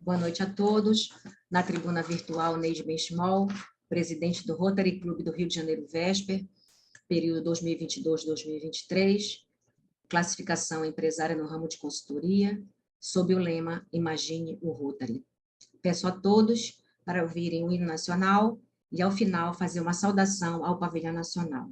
Boa noite a todos. Na tribuna virtual, Neide Benchimol, presidente do Rotary Clube do Rio de Janeiro Vesper, período 2022-2023, classificação empresária no ramo de consultoria, sob o lema Imagine o Rotary. Peço a todos para ouvirem o hino nacional e, ao final, fazer uma saudação ao pavilhão nacional.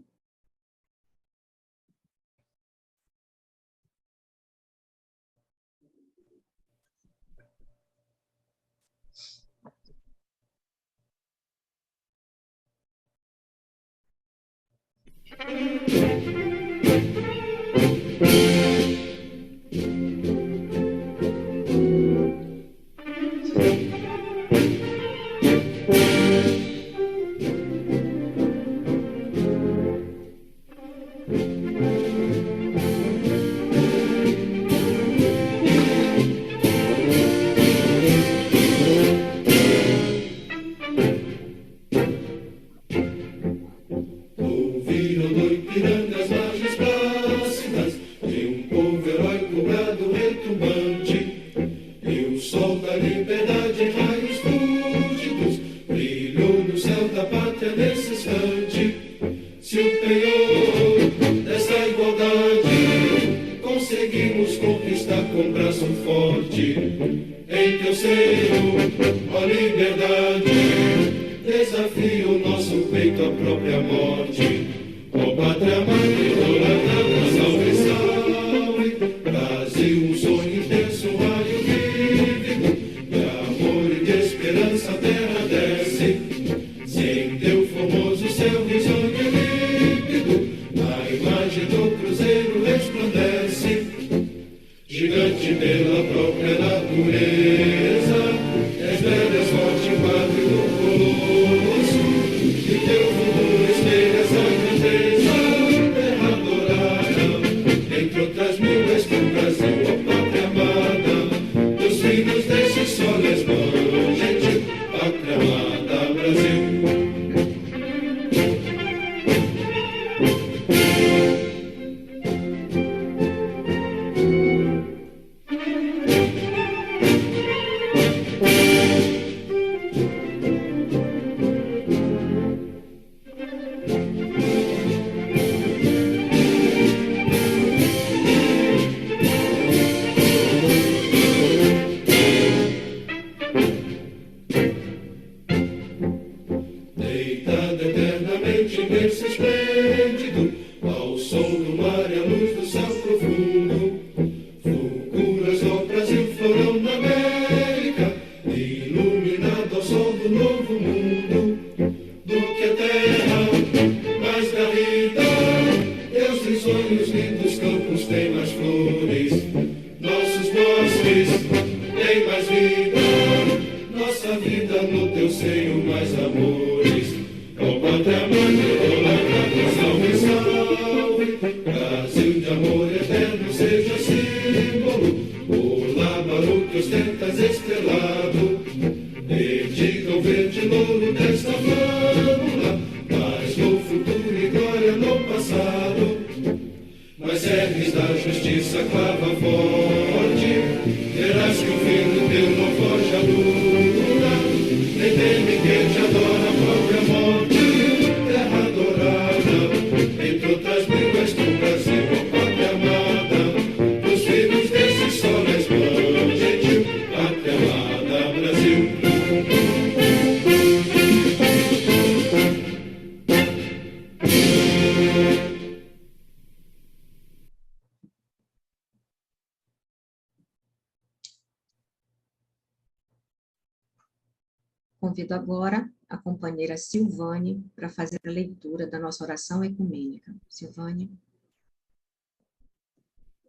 Convido agora a companheira Silvane para fazer a leitura da nossa oração ecumênica. Silvane.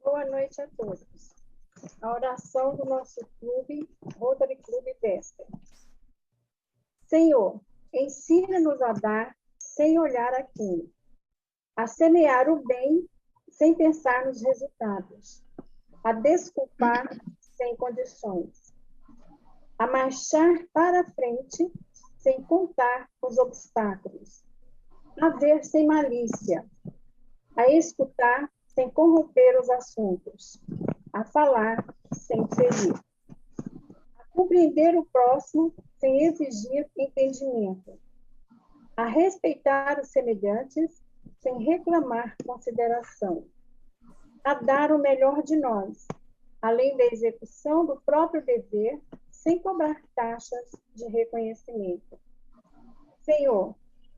Boa noite a todos. A oração do nosso clube, Rotary Clube Vesper. Senhor, ensina-nos a dar sem olhar a quem, a semear o bem sem pensar nos resultados, a desculpar sem condições, a marchar para frente sem contar os obstáculos, a ver sem malícia, a escutar sem corromper os assuntos, a falar sem ferir, a compreender o próximo sem exigir entendimento, a respeitar os semelhantes sem reclamar consideração, a dar o melhor de nós, além da execução do próprio dever, sem cobrar taxas de reconhecimento. Senhor,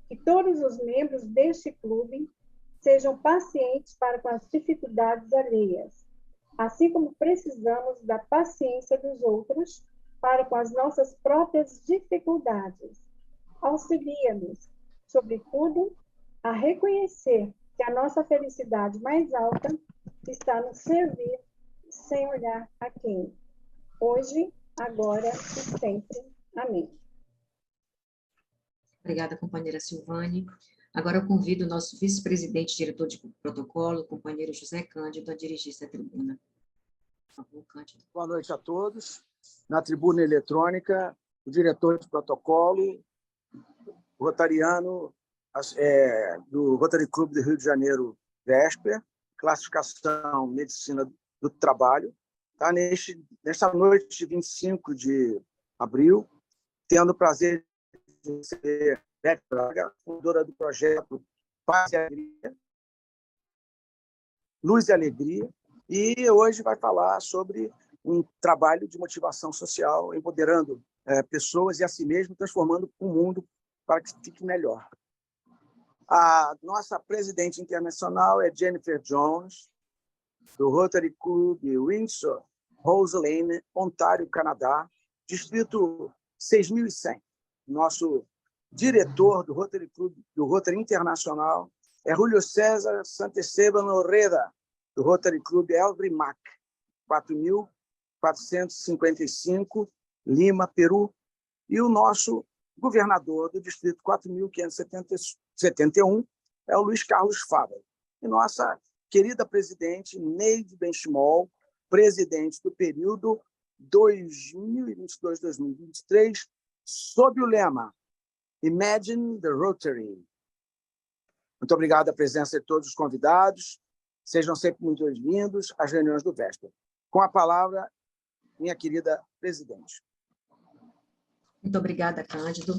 que todos os membros deste clube sejam pacientes para com as dificuldades alheias, assim como precisamos da paciência dos outros para com as nossas próprias dificuldades. Auxilia-nos, sobretudo, a reconhecer que a nossa felicidade mais alta está no servir sem olhar a quem. Hoje, agora e sempre. Amém. Obrigada, companheira Silvane. Agora eu convido o nosso vice-presidente, diretor de protocolo, companheiro José Cândido, a dirigir-se à tribuna. Por favor, Cândido. Boa noite a todos. Na tribuna eletrônica, o diretor de protocolo, rotariano do Rotary Club do Rio de Janeiro, VESPER, classificação Medicina do Trabalho, tá? Nesta noite de 25 de abril, tendo o prazer de receber Beth Braga, fundadora do projeto Paz e Alegria, Luz e Alegria, e hoje vai falar sobre um trabalho de motivação social, empoderando pessoas e a si mesmo, transformando o mundo para que fique melhor. A nossa presidente internacional é Jennifer Jones, do Rotary Club Windsor, Rose Lane, Ontário, Canadá, distrito 6.100. Nosso diretor do Rotary Club, do Rotary Internacional, é Julio César Santesteban Orreda, do Rotary Club Elbrimac, 4.455, Lima, Peru, e o nosso governador do distrito 4.571 é o Luiz Carlos Fávaro. E nossa querida presidente Neide Benchimol, presidente do período 2022-2023, sob o lema Imagine the Rotary. Muito obrigado à presença de todos os convidados. Sejam sempre muito bem-vindos às reuniões do VESPER. Com a palavra, minha querida presidente. Muito obrigada, Cândido.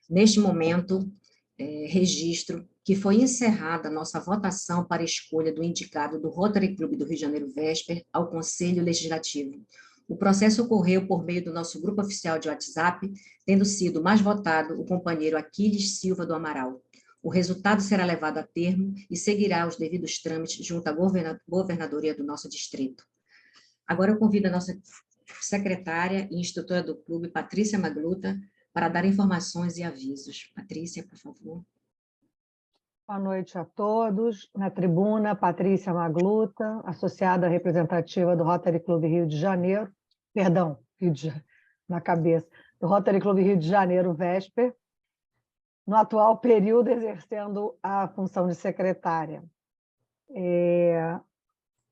Neste momento, registro que foi encerrada a nossa votação para a escolha do indicado do Rotary Club do Rio de Janeiro VESPER ao Conselho Legislativo. O processo ocorreu por meio do nosso grupo oficial de WhatsApp, tendo sido mais votado o companheiro Aquiles Silva do Amaral. O resultado será levado a termo e seguirá os devidos trâmites junto à governadoria do nosso distrito. Agora eu convido a nossa secretária e instrutora do clube, Patrícia Magluta, para dar informações e avisos. Patrícia, por favor. Boa noite a todos. Na tribuna, Patrícia Magluta, associada representativa do Rotary Club Rio de Janeiro, do Rotary Club Rio de Janeiro, VESPER, no atual período exercendo a função de secretária.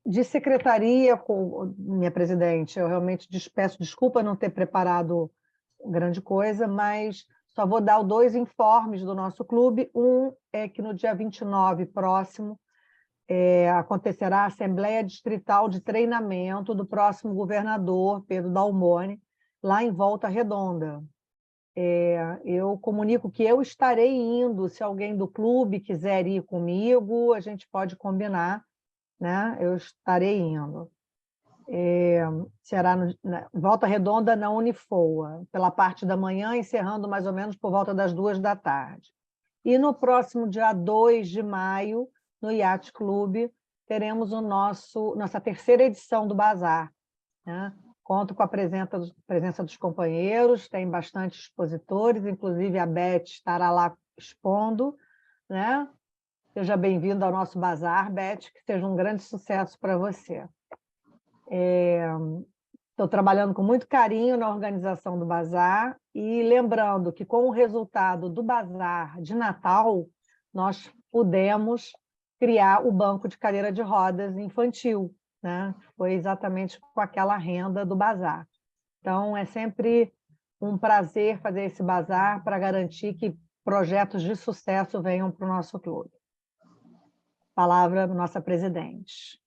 De secretaria, minha presidente, eu realmente peço desculpa não ter preparado grande coisa, mas só vou dar 2 informes do nosso clube. Um é que no dia 29 próximo acontecerá a Assembleia Distrital de Treinamento do próximo governador, Pedro Dalmone, lá em Volta Redonda. Eu comunico que eu estarei indo, se alguém do clube quiser ir comigo, a gente pode combinar, né? Eu estarei indo. Será Volta Redonda na Unifoa, pela parte da manhã, encerrando mais ou menos por volta das 14h. E no próximo dia 2 de maio, no Yacht Club, teremos nossa terceira edição do Bazar, né? Conto com a presença dos companheiros, tem bastante expositores, inclusive a Beth estará lá expondo, né? Seja bem-vindo ao nosso Bazar, Beth, que seja um grande sucesso para você. Estou trabalhando com muito carinho na organização do Bazar e lembrando que, com o resultado do Bazar de Natal, nós pudemos criar o banco de cadeira de rodas infantil, né? Foi exatamente com aquela renda do Bazar. Então, é sempre um prazer fazer esse Bazar para garantir que projetos de sucesso venham para o nosso clube. Palavra nossa presidente.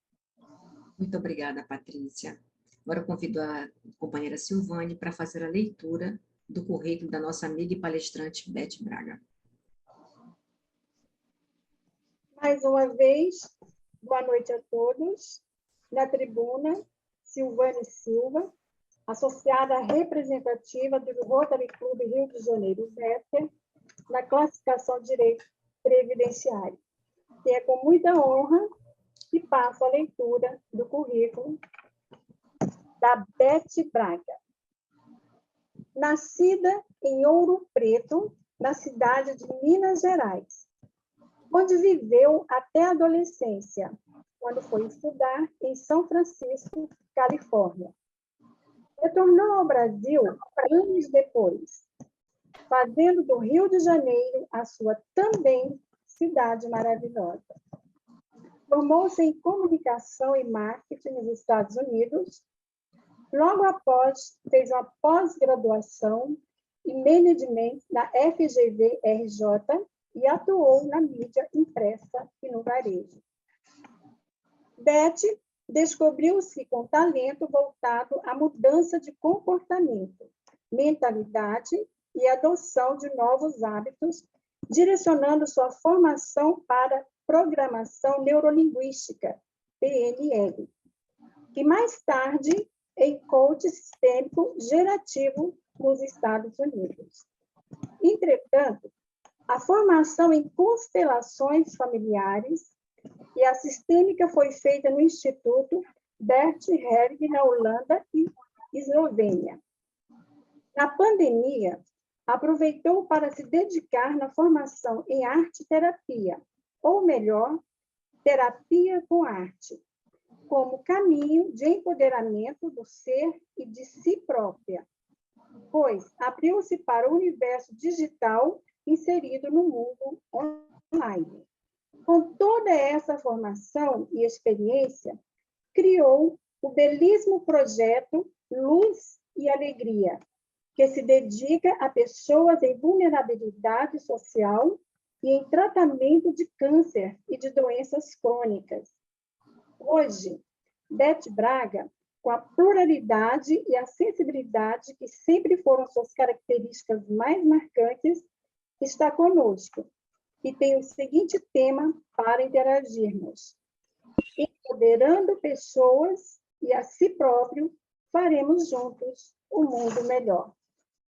Muito obrigada, Patrícia. Agora eu convido a companheira Silvane para fazer a leitura do currículo da nossa amiga e palestrante Beth Braga. Mais uma vez, boa noite a todos. Na tribuna, Silvane Silva, associada representativa do Rotary Club Rio de Janeiro, VESPER, na classificação de Direito Previdenciário. E é com muita honra que passo a leitura do currículo da Beth Braga. Nascida em Ouro Preto, na cidade de Minas Gerais, onde viveu até a adolescência, quando foi estudar em São Francisco, Califórnia. Retornou ao Brasil anos depois, fazendo do Rio de Janeiro a sua também cidade maravilhosa. Formou-se em comunicação e marketing nos Estados Unidos. Logo após, fez uma pós-graduação em management na FGV-RJ e atuou na mídia impressa e no varejo. Beth descobriu-se com talento voltado à mudança de comportamento, mentalidade e adoção de novos hábitos, direcionando sua formação para programação neurolinguística, PNL, e mais tarde em coach sistêmico gerativo nos Estados Unidos. Entretanto, a formação em constelações familiares e a sistêmica foi feita no Instituto Bert Helling, na Holanda e Eslovênia. Na pandemia, aproveitou para se dedicar na formação em arte-terapia, ou melhor, terapia com arte, como caminho de empoderamento do ser e de si própria, pois abriu-se para o universo digital inserido no mundo online. Com toda essa formação e experiência, criou o belíssimo projeto Luz e Alegria, que se dedica a pessoas em vulnerabilidade social e em tratamento de câncer e de doenças crônicas. Hoje, Beth Braga, com a pluralidade e a sensibilidade que sempre foram suas características mais marcantes, está conosco e tem o seguinte tema para interagirmos: empoderando pessoas e a si próprio, faremos juntos um mundo melhor.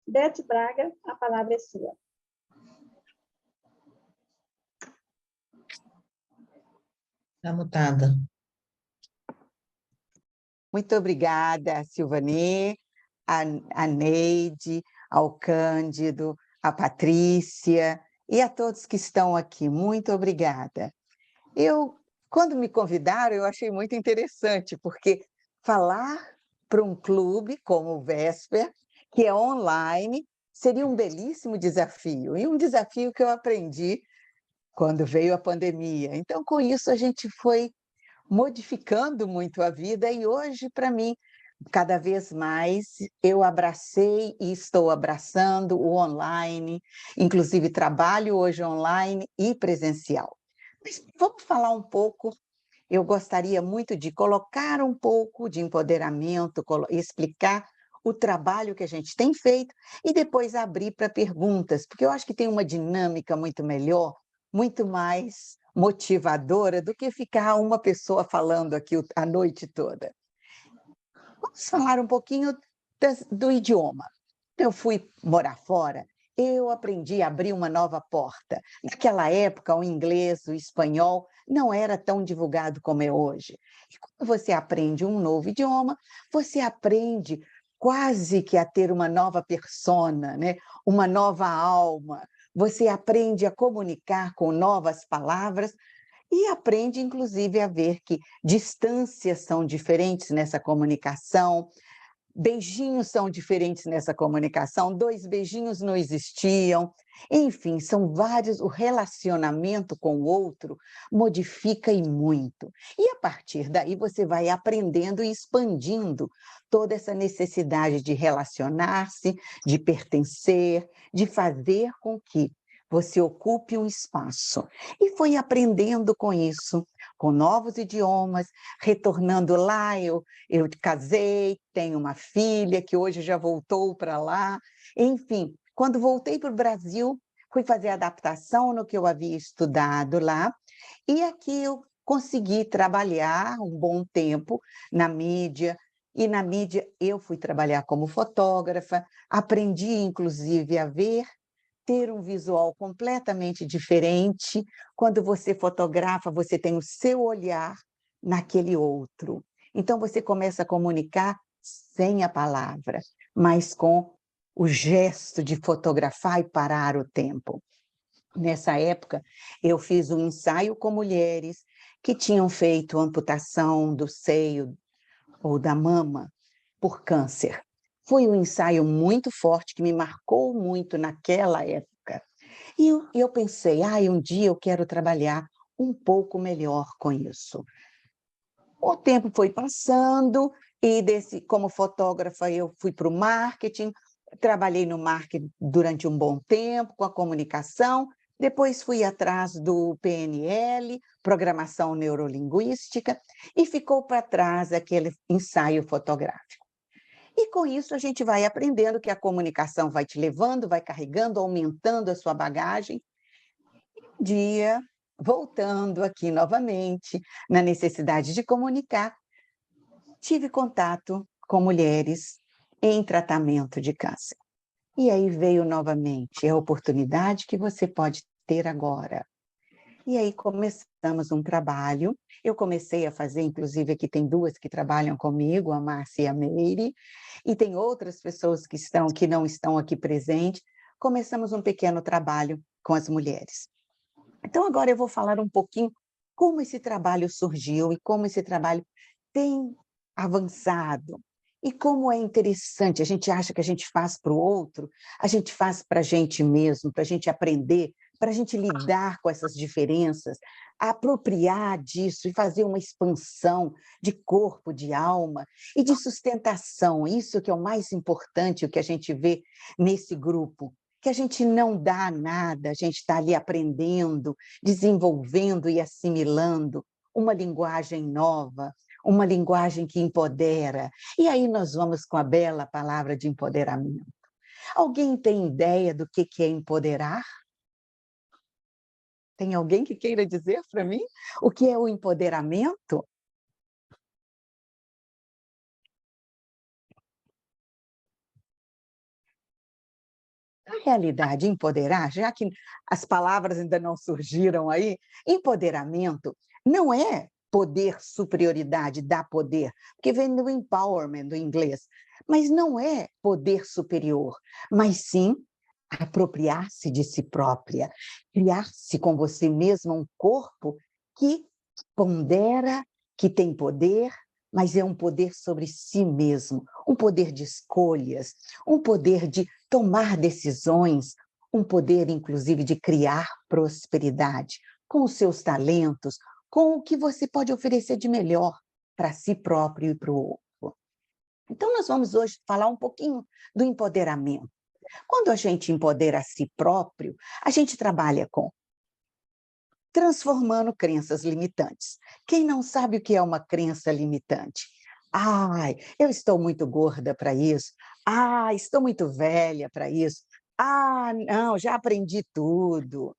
Beth Braga, a palavra é sua. Está mutada. Muito obrigada, Silvane, a Neide, ao Cândido, a Patrícia e a todos que estão aqui. Muito obrigada. Quando me convidaram, eu achei muito interessante, porque falar para um clube como o VESPER, que é online, seria um belíssimo desafio, e um desafio que eu aprendi quando veio a pandemia. Então, com isso, a gente foi modificando muito a vida, e hoje, para mim, cada vez mais, eu abracei e estou abraçando o online, inclusive trabalho hoje online e presencial. Mas vamos falar um pouco, eu gostaria muito de colocar um pouco de empoderamento, explicar o trabalho que a gente tem feito e depois abrir para perguntas, porque eu acho que tem uma dinâmica muito melhor, muito mais motivadora do que ficar uma pessoa falando aqui a noite toda. Vamos falar um pouquinho do idioma. Eu fui morar fora, eu aprendi a abrir uma nova porta. Naquela época, o inglês, o espanhol, não era tão divulgado como é hoje. E quando você aprende um novo idioma, você aprende quase que a ter uma nova persona, né? Uma nova alma. Você aprende a comunicar com novas palavras e aprende, inclusive, a ver que distâncias são diferentes nessa comunicação, beijinhos são diferentes nessa comunicação, 2 beijinhos não existiam. Enfim, são vários, o relacionamento com o outro modifica e muito. E, a partir daí, você vai aprendendo e expandindo toda essa necessidade de relacionar-se, de pertencer, de fazer com que você ocupe um espaço. E foi aprendendo com isso, com novos idiomas, retornando lá, eu casei, tenho uma filha que hoje já voltou para lá. Enfim, quando voltei para o Brasil, fui fazer adaptação no que eu havia estudado lá, e aqui eu consegui trabalhar um bom tempo na mídia, e na mídia eu fui trabalhar como fotógrafa, aprendi inclusive a ver, ter um visual completamente diferente. Quando você fotografa, você tem o seu olhar naquele outro. Então, você começa a comunicar sem a palavra, mas com o gesto de fotografar e parar o tempo. Nessa época, eu fiz um ensaio com mulheres que tinham feito amputação do seio ou da mama por câncer. Foi um ensaio muito forte que me marcou muito naquela época. E eu pensei, um dia eu quero trabalhar um pouco melhor com isso. O tempo foi passando e como fotógrafa eu fui para o marketing, trabalhei no marketing durante um bom tempo, com a comunicação, depois fui atrás do PNL, Programação Neurolinguística, e ficou para trás aquele ensaio fotográfico. E com isso a gente vai aprendendo que a comunicação vai te levando, vai carregando, aumentando a sua bagagem. Um dia, voltando aqui novamente, na necessidade de comunicar, tive contato com mulheres em tratamento de câncer. E aí veio novamente a oportunidade que você pode ter agora. E aí começamos um trabalho. Eu comecei a fazer, inclusive aqui tem duas que trabalham comigo, a Márcia e a Meire, e tem outras pessoas que não estão aqui presentes. Começamos um pequeno trabalho com as mulheres. Então agora eu vou falar um pouquinho como esse trabalho surgiu e como esse trabalho tem avançado. E como é interessante, a gente acha que a gente faz para o outro, a gente faz para a gente mesmo, para a gente aprender, para a gente lidar com essas diferenças, apropriar disso e fazer uma expansão de corpo, de alma e de sustentação. Isso que é o mais importante, o que a gente vê nesse grupo, que a gente não dá nada, a gente está ali aprendendo, desenvolvendo e assimilando uma linguagem nova, uma linguagem que empodera. E aí nós vamos com a bela palavra de empoderamento. Alguém tem ideia do que é empoderar? Tem alguém que queira dizer para mim o que é o empoderamento? Na realidade, empoderar, já que as palavras ainda não surgiram aí, empoderamento não é poder, superioridade, dar poder, porque vem do empowerment, do inglês, mas não é poder superior, mas sim apropriar-se de si própria, criar-se com você mesma um corpo que pondera, que tem poder, mas é um poder sobre si mesmo, um poder de escolhas, um poder de tomar decisões, um poder, inclusive, de criar prosperidade com os seus talentos, com o que você pode oferecer de melhor para si próprio e para o outro. Então, nós vamos hoje falar um pouquinho do empoderamento. Quando a gente empodera a si próprio, a gente trabalha com transformando crenças limitantes. Quem não sabe o que é uma crença limitante? Eu estou muito gorda para isso. Estou muito velha para isso. Não, já aprendi tudo.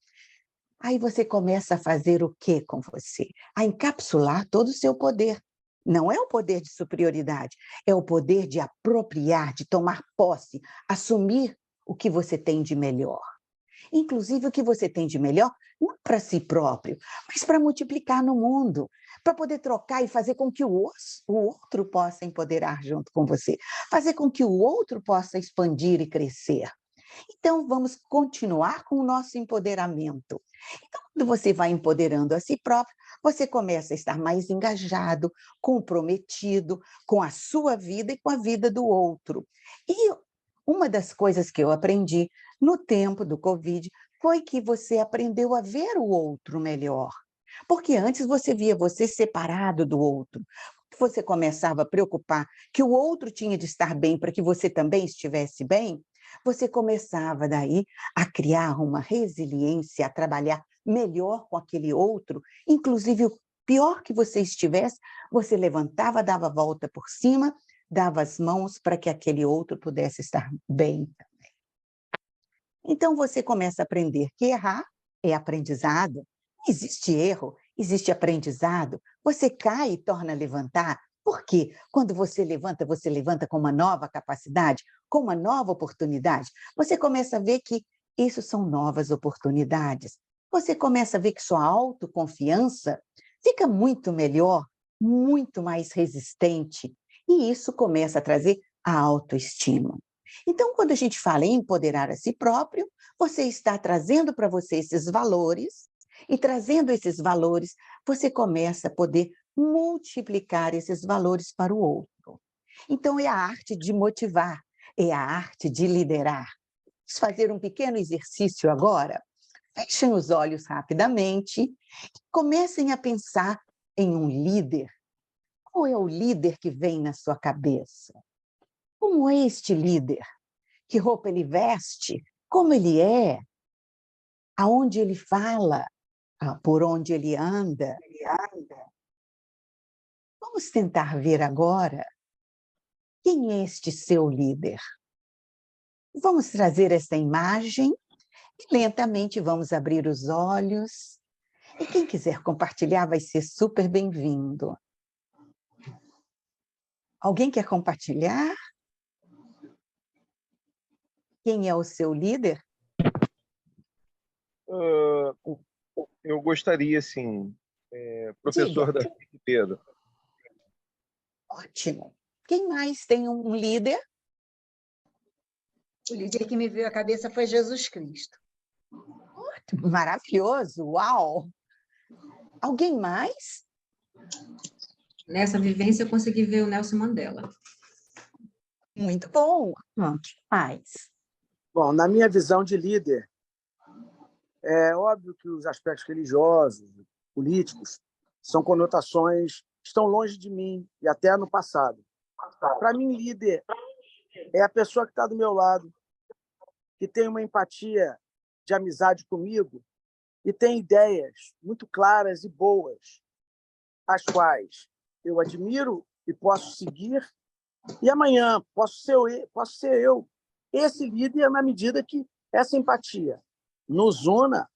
Aí você começa a fazer o quê com você? A encapsular todo o seu poder. Não é o poder de superioridade, é o poder de apropriar, de tomar posse, assumir o que você tem de melhor. Inclusive o que você tem de melhor, não para si próprio, mas para multiplicar no mundo, para poder trocar e fazer com que o outro possa empoderar junto com você, fazer com que o outro possa expandir e crescer. Então, vamos continuar com o nosso empoderamento. Então, quando você vai empoderando a si próprio, você começa a estar mais engajado, comprometido com a sua vida e com a vida do outro. E uma das coisas que eu aprendi no tempo do Covid foi que você aprendeu a ver o outro melhor. Porque antes você via você separado do outro. Você começava a preocupar que o outro tinha de estar bem para que você também estivesse bem, você começava daí a criar uma resiliência, a trabalhar melhor com aquele outro, inclusive pior que você estivesse, você levantava, dava a volta por cima, dava as mãos para que aquele outro pudesse estar bem também. Então, você começa a aprender que errar é aprendizado. Existe erro, existe aprendizado. Você cai e torna a levantar. Por quê? Quando você levanta com uma nova capacidade, com uma nova oportunidade. Você começa a ver que isso são novas oportunidades. Você começa a ver que sua autoconfiança fica muito melhor, muito mais resistente. E isso começa a trazer a autoestima. Então, quando a gente fala em empoderar a si próprio, você está trazendo para você esses valores, e trazendo esses valores, você começa a poder multiplicar esses valores para o outro. Então, é a arte de motivar, é a arte de liderar. Vamos fazer um pequeno exercício agora? Fechem os olhos rapidamente e comecem a pensar em um líder. Qual é o líder que vem na sua cabeça? Como é este líder? Que roupa ele veste? Como ele é? Aonde ele fala? Por onde ele anda? Vamos tentar ver agora quem é este seu líder. Vamos trazer essa imagem e lentamente vamos abrir os olhos. E quem quiser compartilhar vai ser super bem-vindo. Alguém quer compartilhar? Quem é o seu líder? Eu gostaria, sim, professor Diga. Davi Pedro. Ótimo. Quem mais tem um líder? O líder que me veio à cabeça foi Jesus Cristo. Ótimo, maravilhoso, uau! Alguém mais? Nessa vivência, eu consegui ver o Nelson Mandela. Muito bom. Quem mais? Bom, na minha visão de líder, é óbvio que os aspectos religiosos, políticos, são conotações que estão longe de mim e até no passado. Para mim, líder é a pessoa que está do meu lado, que tem uma empatia de amizade comigo e tem ideias muito claras e boas, as quais eu admiro e posso seguir, e amanhã posso ser eu esse líder na medida que essa empatia nos una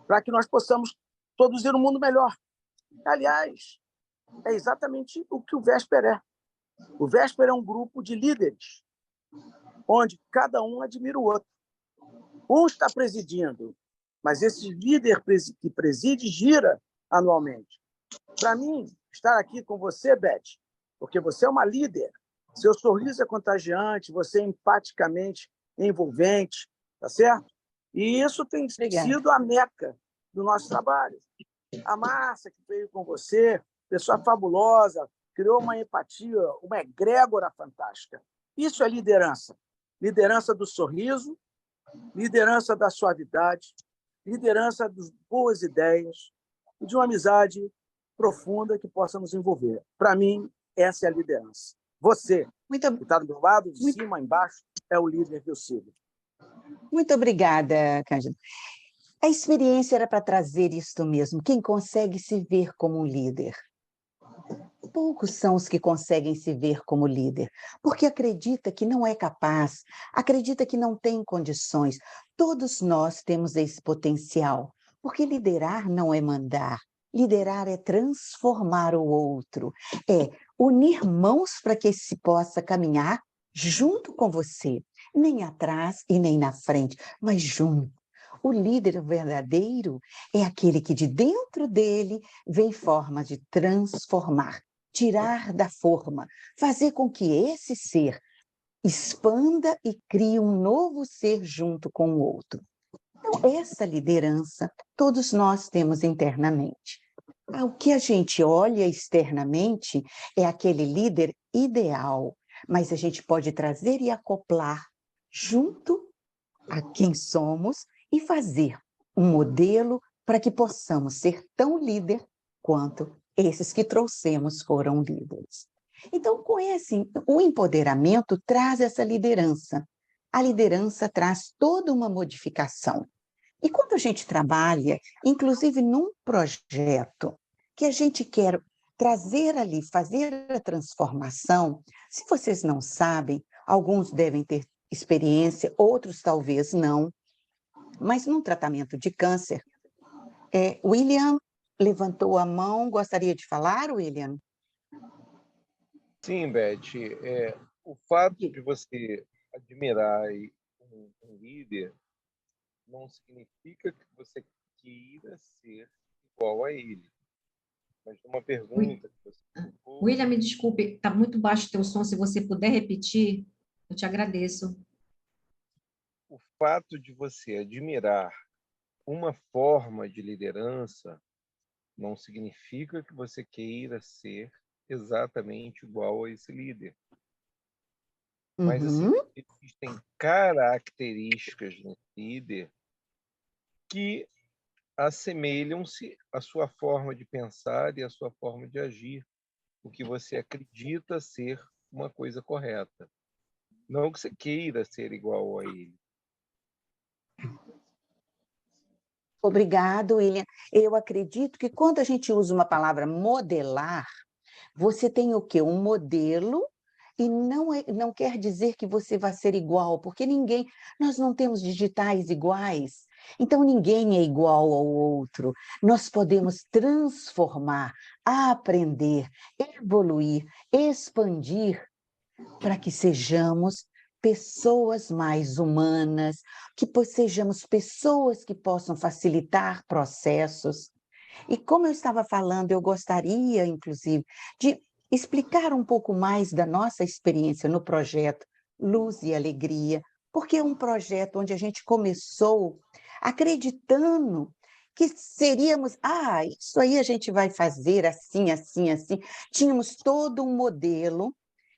para que nós possamos produzir um mundo melhor. Aliás, é exatamente o que o Vesper é. O Vesper é um grupo de líderes, onde cada um admira o outro. Um está presidindo, mas esse líder que preside gira anualmente. Para mim, estar aqui com você, Beth, porque você é uma líder, seu sorriso é contagiante, você é empaticamente envolvente, tá certo? E isso tem sido a meca do nosso trabalho. A Márcia, que veio com você, pessoa fabulosa, criou uma empatia, uma egrégora fantástica. Isso é liderança. Liderança do sorriso, liderança da suavidade, liderança das boas ideias e de uma amizade profunda que possa nos envolver. Para mim, essa é a liderança. Você, que está do meu lado, de cima, embaixo, é o líder que eu sigo. Muito obrigada, Cândido. A experiência era para trazer isto mesmo. Quem consegue se ver como um líder? Poucos são os que conseguem se ver como líder, porque acredita que não é capaz, acredita que não tem condições. Todos nós temos esse potencial, porque liderar não é mandar, liderar é transformar o outro, é unir mãos para que se possa caminhar junto com você, nem atrás e nem na frente, mas junto. O líder verdadeiro é aquele que de dentro dele vem forma de transformar, tirar da forma, fazer com que esse ser expanda e crie um novo ser junto com o outro. Então, essa liderança todos nós temos internamente. O que a gente olha externamente é aquele líder ideal, mas a gente pode trazer e acoplar junto a quem somos e fazer um modelo para que possamos ser tão líder quanto esses que trouxemos foram líderes. Então, o empoderamento traz essa liderança. A liderança traz toda uma modificação. E quando a gente trabalha, inclusive num projeto que a gente quer trazer ali, fazer a transformação. Se vocês não sabem, alguns devem ter experiência, outros talvez não, mas num tratamento de câncer, William levantou a mão, gostaria de falar, William? Sim, Beth, o fato de você admirar um líder não significa que você queira ser igual a ele. Mas uma pergunta que você colocou, William, me desculpe, está muito baixo o teu som. Se você puder repetir, eu te agradeço. o fato de você admirar uma forma de liderança não significa que você queira ser exatamente igual a esse líder. Mas, assim, existem características no líder que assemelham-se à sua forma de pensar e à sua forma de agir, o que você acredita ser uma coisa correta. Não que você queira ser igual a ele. Obrigado, William. Eu acredito que quando a gente usa uma palavra modelar, você tem o quê? Um modelo, e não quer dizer que você vai ser igual, porque nós não temos digitais iguais, então ninguém é igual ao outro. Nós podemos transformar, aprender, evoluir, expandir, para que sejamos pessoas mais humanas, que sejamos pessoas que possam facilitar processos. E como eu estava falando, eu gostaria, inclusive, de explicar um pouco mais da nossa experiência no projeto Luz e Alegria, porque é um projeto onde a gente começou acreditando que seríamos, isso aí a gente vai fazer assim, assim, assim. Tínhamos todo um modelo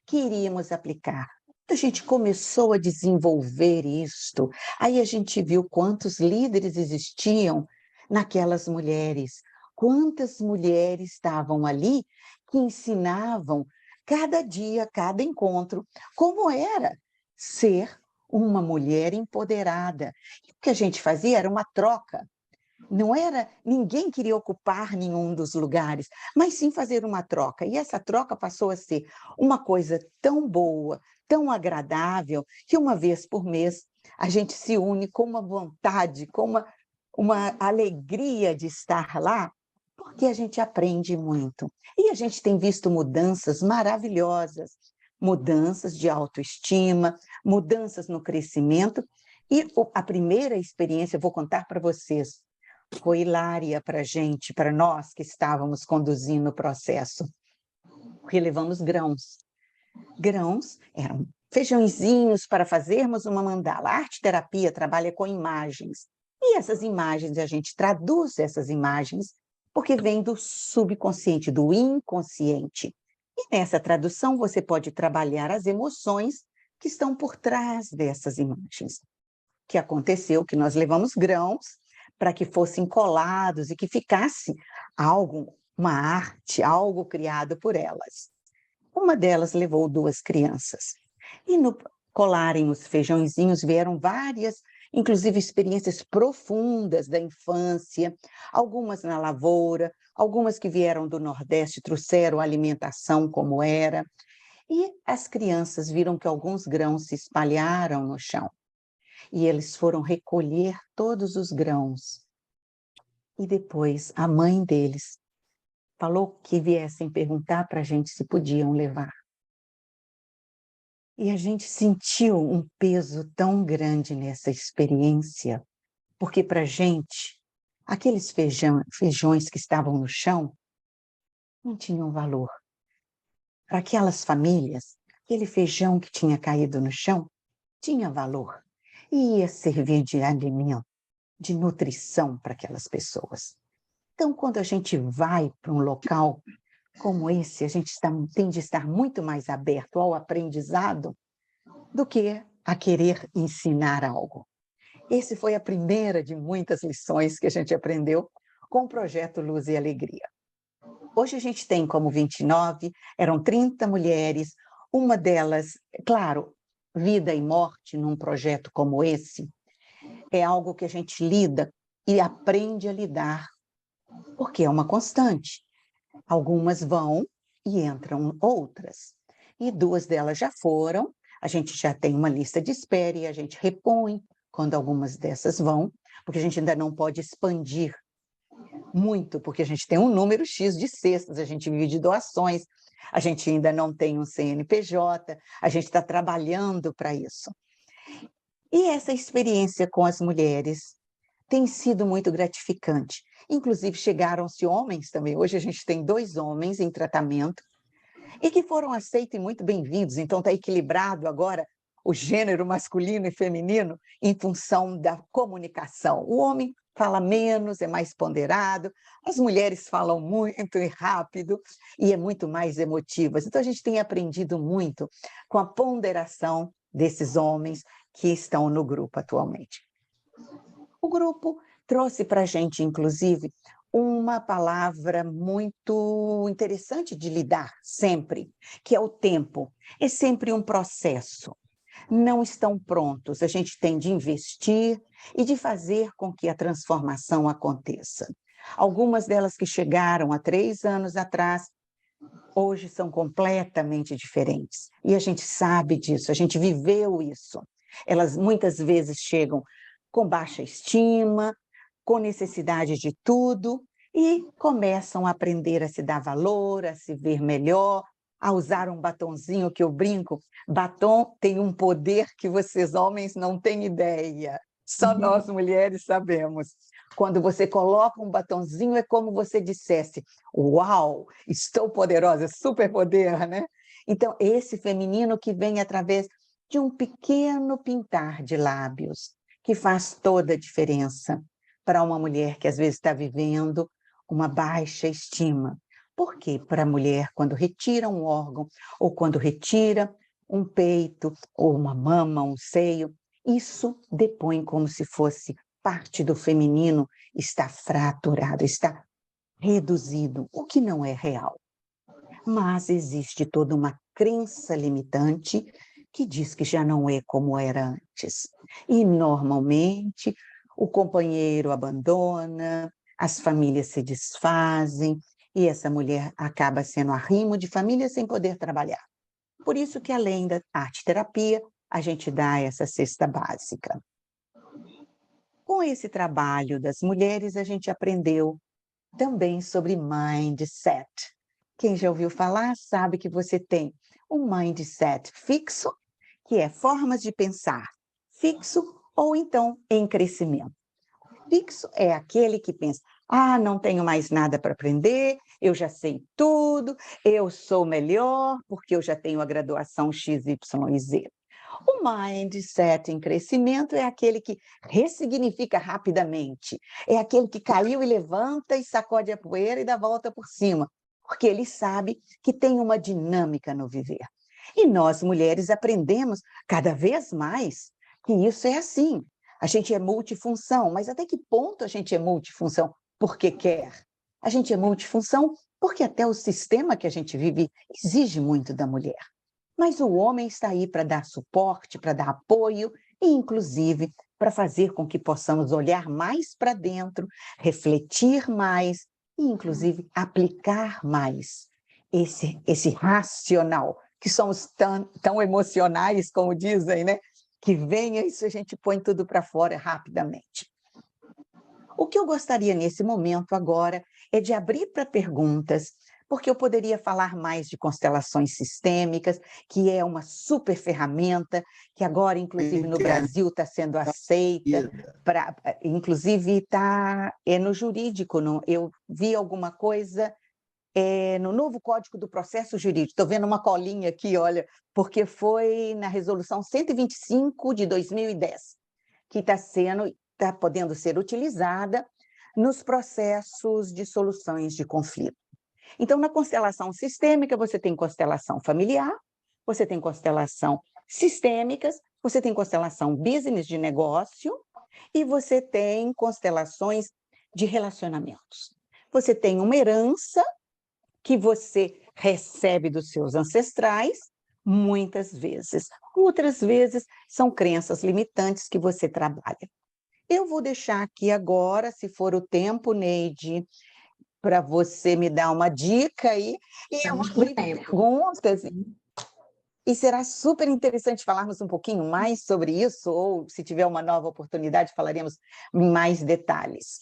que iríamos aplicar. Quando a gente começou a desenvolver isto, aí a gente viu quantos líderes existiam naquelas mulheres, quantas mulheres estavam ali que ensinavam cada dia, cada encontro, como era ser uma mulher empoderada. E o que a gente fazia era uma troca. Não era, ninguém queria ocupar nenhum dos lugares, mas sim fazer uma troca. E essa troca passou a ser uma coisa tão boa, tão agradável, que uma vez por mês a gente se une com uma vontade, com uma alegria de estar lá, porque a gente aprende muito. E a gente tem visto mudanças maravilhosas, mudanças de autoestima, mudanças no crescimento. E a primeira experiência, eu vou contar para vocês, foi hilária para a gente, para nós que estávamos conduzindo o processo, porque levamos grãos. Grãos eram feijõezinhos para fazermos uma mandala. A arte-terapia trabalha com imagens. E essas imagens, a gente traduz essas imagens porque vem do subconsciente, do inconsciente. E nessa tradução você pode trabalhar as emoções que estão por trás dessas imagens. O que aconteceu? Que nós levamos grãos para que fossem colados e que ficasse algo, uma arte, algo criado por elas. Uma delas levou 2 crianças. E no colarem os feijõezinhos vieram várias, inclusive experiências profundas da infância, algumas na lavoura, algumas que vieram do Nordeste, trouxeram a alimentação como era. E as crianças viram que alguns grãos se espalharam no chão. E eles foram recolher todos os grãos. E depois a mãe deles falou que viessem perguntar para a gente se podiam levar. E a gente sentiu um peso tão grande nessa experiência, porque para a gente, aqueles feijões que estavam no chão não tinham valor. Para aquelas famílias, aquele feijão que tinha caído no chão tinha valor e ia servir de alimento, de nutrição para aquelas pessoas. Então, quando a gente vai para um local como esse, a gente tem de estar muito mais aberto ao aprendizado do que a querer ensinar algo. Essa foi a primeira de muitas lições que a gente aprendeu com o projeto Luz e Alegria. Hoje a gente tem como 29, eram 30 mulheres, uma delas, claro, vida e morte num projeto como esse, é algo que a gente lida e aprende a lidar, porque é uma constante. Algumas vão e entram outras. E 2 delas já foram, a gente já tem uma lista de espera e a gente repõe quando algumas dessas vão, porque a gente ainda não pode expandir muito, porque a gente tem um número X de cestas, a gente vive de doações, a gente ainda não tem um CNPJ, a gente está trabalhando para isso. E essa experiência com as mulheres tem sido muito gratificante. Inclusive, chegaram-se homens também. Hoje a gente tem 2 homens em tratamento e que foram aceitos e muito bem-vindos. Então, está equilibrado agora o gênero masculino e feminino em função da comunicação. O homem fala menos, é mais ponderado, as mulheres falam muito e rápido e é muito mais emotivas. Então, a gente tem aprendido muito com a ponderação desses homens que estão no grupo atualmente. O grupo trouxe para a gente, inclusive, uma palavra muito interessante de lidar sempre, que é o tempo. É sempre um processo. Não estão prontos, a gente tem de investir e de fazer com que a transformação aconteça. Algumas delas que chegaram há 3 anos atrás, hoje são completamente diferentes. E a gente sabe disso, a gente viveu isso. Elas muitas vezes chegam com baixa estima, com necessidade de tudo, e começam a aprender a se dar valor, a se ver melhor, a usar um batonzinho que eu brinco. Batom tem um poder que vocês homens não têm ideia. Só nós mulheres sabemos. Quando você coloca um batonzinho, é como você dissesse: uau, estou poderosa, superpoder, né? Então, esse feminino que vem através de um pequeno pintar de lábios, que faz toda a diferença para uma mulher que às vezes está vivendo uma baixa estima. Por quê? Para a mulher, quando retira um órgão, ou quando retira um peito, ou uma mama, um seio, isso depõe como se fosse parte do feminino está fraturado, está reduzido, o que não é real. Mas existe toda uma crença limitante que diz que já não é como era antes. E, normalmente, o companheiro abandona, as famílias se desfazem, e essa mulher acaba sendo arrimo de família sem poder trabalhar. Por isso que, além da arte-terapia, a gente dá essa cesta básica. Com esse trabalho das mulheres, a gente aprendeu também sobre mindset. Quem já ouviu falar sabe que você tem um mindset fixo, que é formas de pensar fixo ou então em crescimento. Fixo é aquele que pensa: ah, não tenho mais nada para aprender, eu já sei tudo, eu sou melhor porque eu já tenho a graduação X, Y e Z. O mindset em crescimento é aquele que ressignifica rapidamente, é aquele que caiu e levanta e sacode a poeira e dá volta por cima, porque ele sabe que tem uma dinâmica no viver. E nós, mulheres, aprendemos cada vez mais que isso é assim. A gente é multifunção, mas até que ponto a gente é multifunção? Porque quer. A gente é multifunção porque até o sistema que a gente vive exige muito da mulher. Mas o homem está aí para dar suporte, para dar apoio e, inclusive, para fazer com que possamos olhar mais para dentro, refletir mais e, inclusive, aplicar mais esse racional, que somos tão emocionais, como dizem, né? Que venha isso, a gente põe tudo para fora rapidamente. O que eu gostaria nesse momento agora é de abrir para perguntas, porque eu poderia falar mais de constelações sistêmicas, que é uma super ferramenta, que agora, inclusive, no Brasil está sendo aceita, inclusive está no jurídico. Eu vi alguma coisa no novo Código do Processo Jurídico. Estou vendo uma colinha aqui, olha, porque foi na Resolução 125 de 2010, que está podendo ser utilizada nos processos de soluções de conflito. Então, na constelação sistêmica, você tem constelação familiar, você tem constelação sistêmicas, você tem constelação business de negócio e você tem constelações de relacionamentos. Você tem uma herança que você recebe dos seus ancestrais, muitas vezes. Outras vezes são crenças limitantes que você trabalha. Eu vou deixar aqui agora, se for o tempo, Neide, para você me dar uma dica aí e eu Estamos com abrir tempo. perguntas. E será super interessante falarmos um pouquinho mais sobre isso, ou se tiver uma nova oportunidade, falaremos em mais detalhes.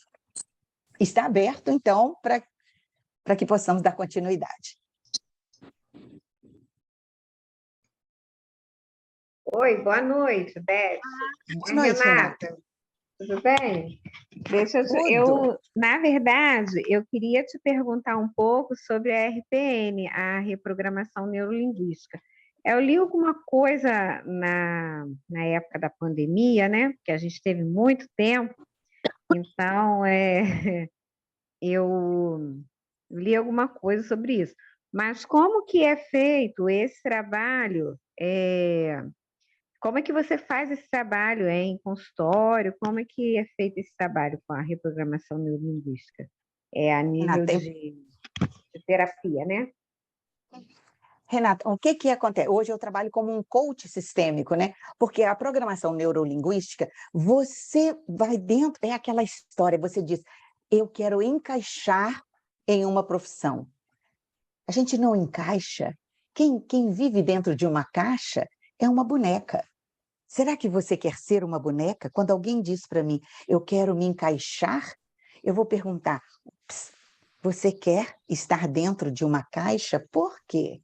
Está aberto, então, para que possamos dar continuidade. Oi, boa noite, Beth. Boa noite, Renata. Tudo bem? Na verdade, eu queria te perguntar um pouco sobre a RPN, a reprogramação neurolinguística. Eu li alguma coisa na época da pandemia, né? Porque a gente teve muito tempo, então eu li alguma coisa sobre isso. Mas como que é feito esse trabalho? Como é que você faz esse trabalho em consultório? Como é que é feito esse trabalho com a reprogramação neurolinguística? A nível Renata, de terapia, né? Renata, o que acontece? Hoje eu trabalho como um coach sistêmico, né? Porque a programação neurolinguística, você vai dentro, é aquela história, você diz, eu quero encaixar em uma profissão. A gente não encaixa. Quem vive dentro de uma caixa é uma boneca. Será que você quer ser uma boneca? Quando alguém diz para mim, eu quero me encaixar, eu vou perguntar, você quer estar dentro de uma caixa? Por quê?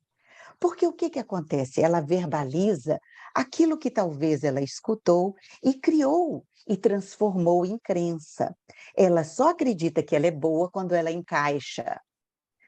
Porque o que acontece? Ela verbaliza aquilo que talvez ela escutou e criou e transformou em crença. Ela só acredita que ela é boa quando ela encaixa,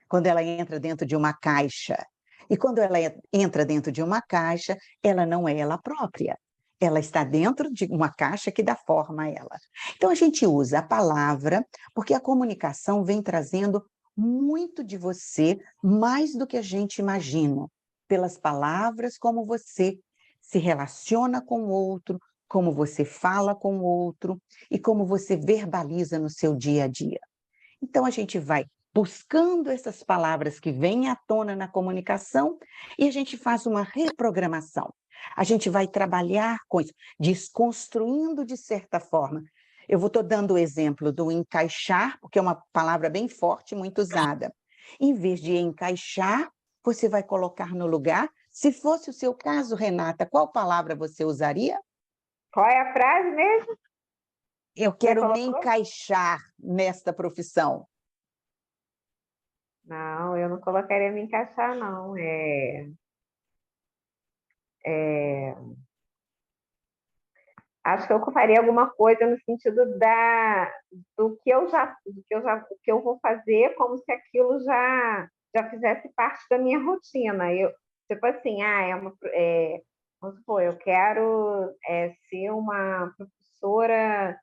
quando ela entra dentro de uma caixa. E quando ela entra dentro de uma caixa, ela não é ela própria. Ela está dentro de uma caixa que dá forma a ela. Então, a gente usa a palavra, porque a comunicação vem trazendo muito de você, mais do que a gente imagina, pelas palavras, como você se relaciona com o outro, como você fala com o outro e como você verbaliza no seu dia a dia. Então, a gente vai buscando essas palavras que vêm à tona na comunicação e a gente faz uma reprogramação. A gente vai trabalhar com isso, desconstruindo de certa forma. Eu estou dando o exemplo do encaixar, porque é uma palavra bem forte, muito usada. Em vez de encaixar, você vai colocar no lugar. Se fosse o seu caso, Renata, qual palavra você usaria? Qual é a frase mesmo? Eu quero me encaixar nesta profissão. Não, eu não colocaria me encaixar, não. Acho que eu faria alguma coisa no sentido do que eu vou fazer, como se aquilo já fizesse parte da minha rotina. Tipo assim, vamos supor, eu quero ser uma professora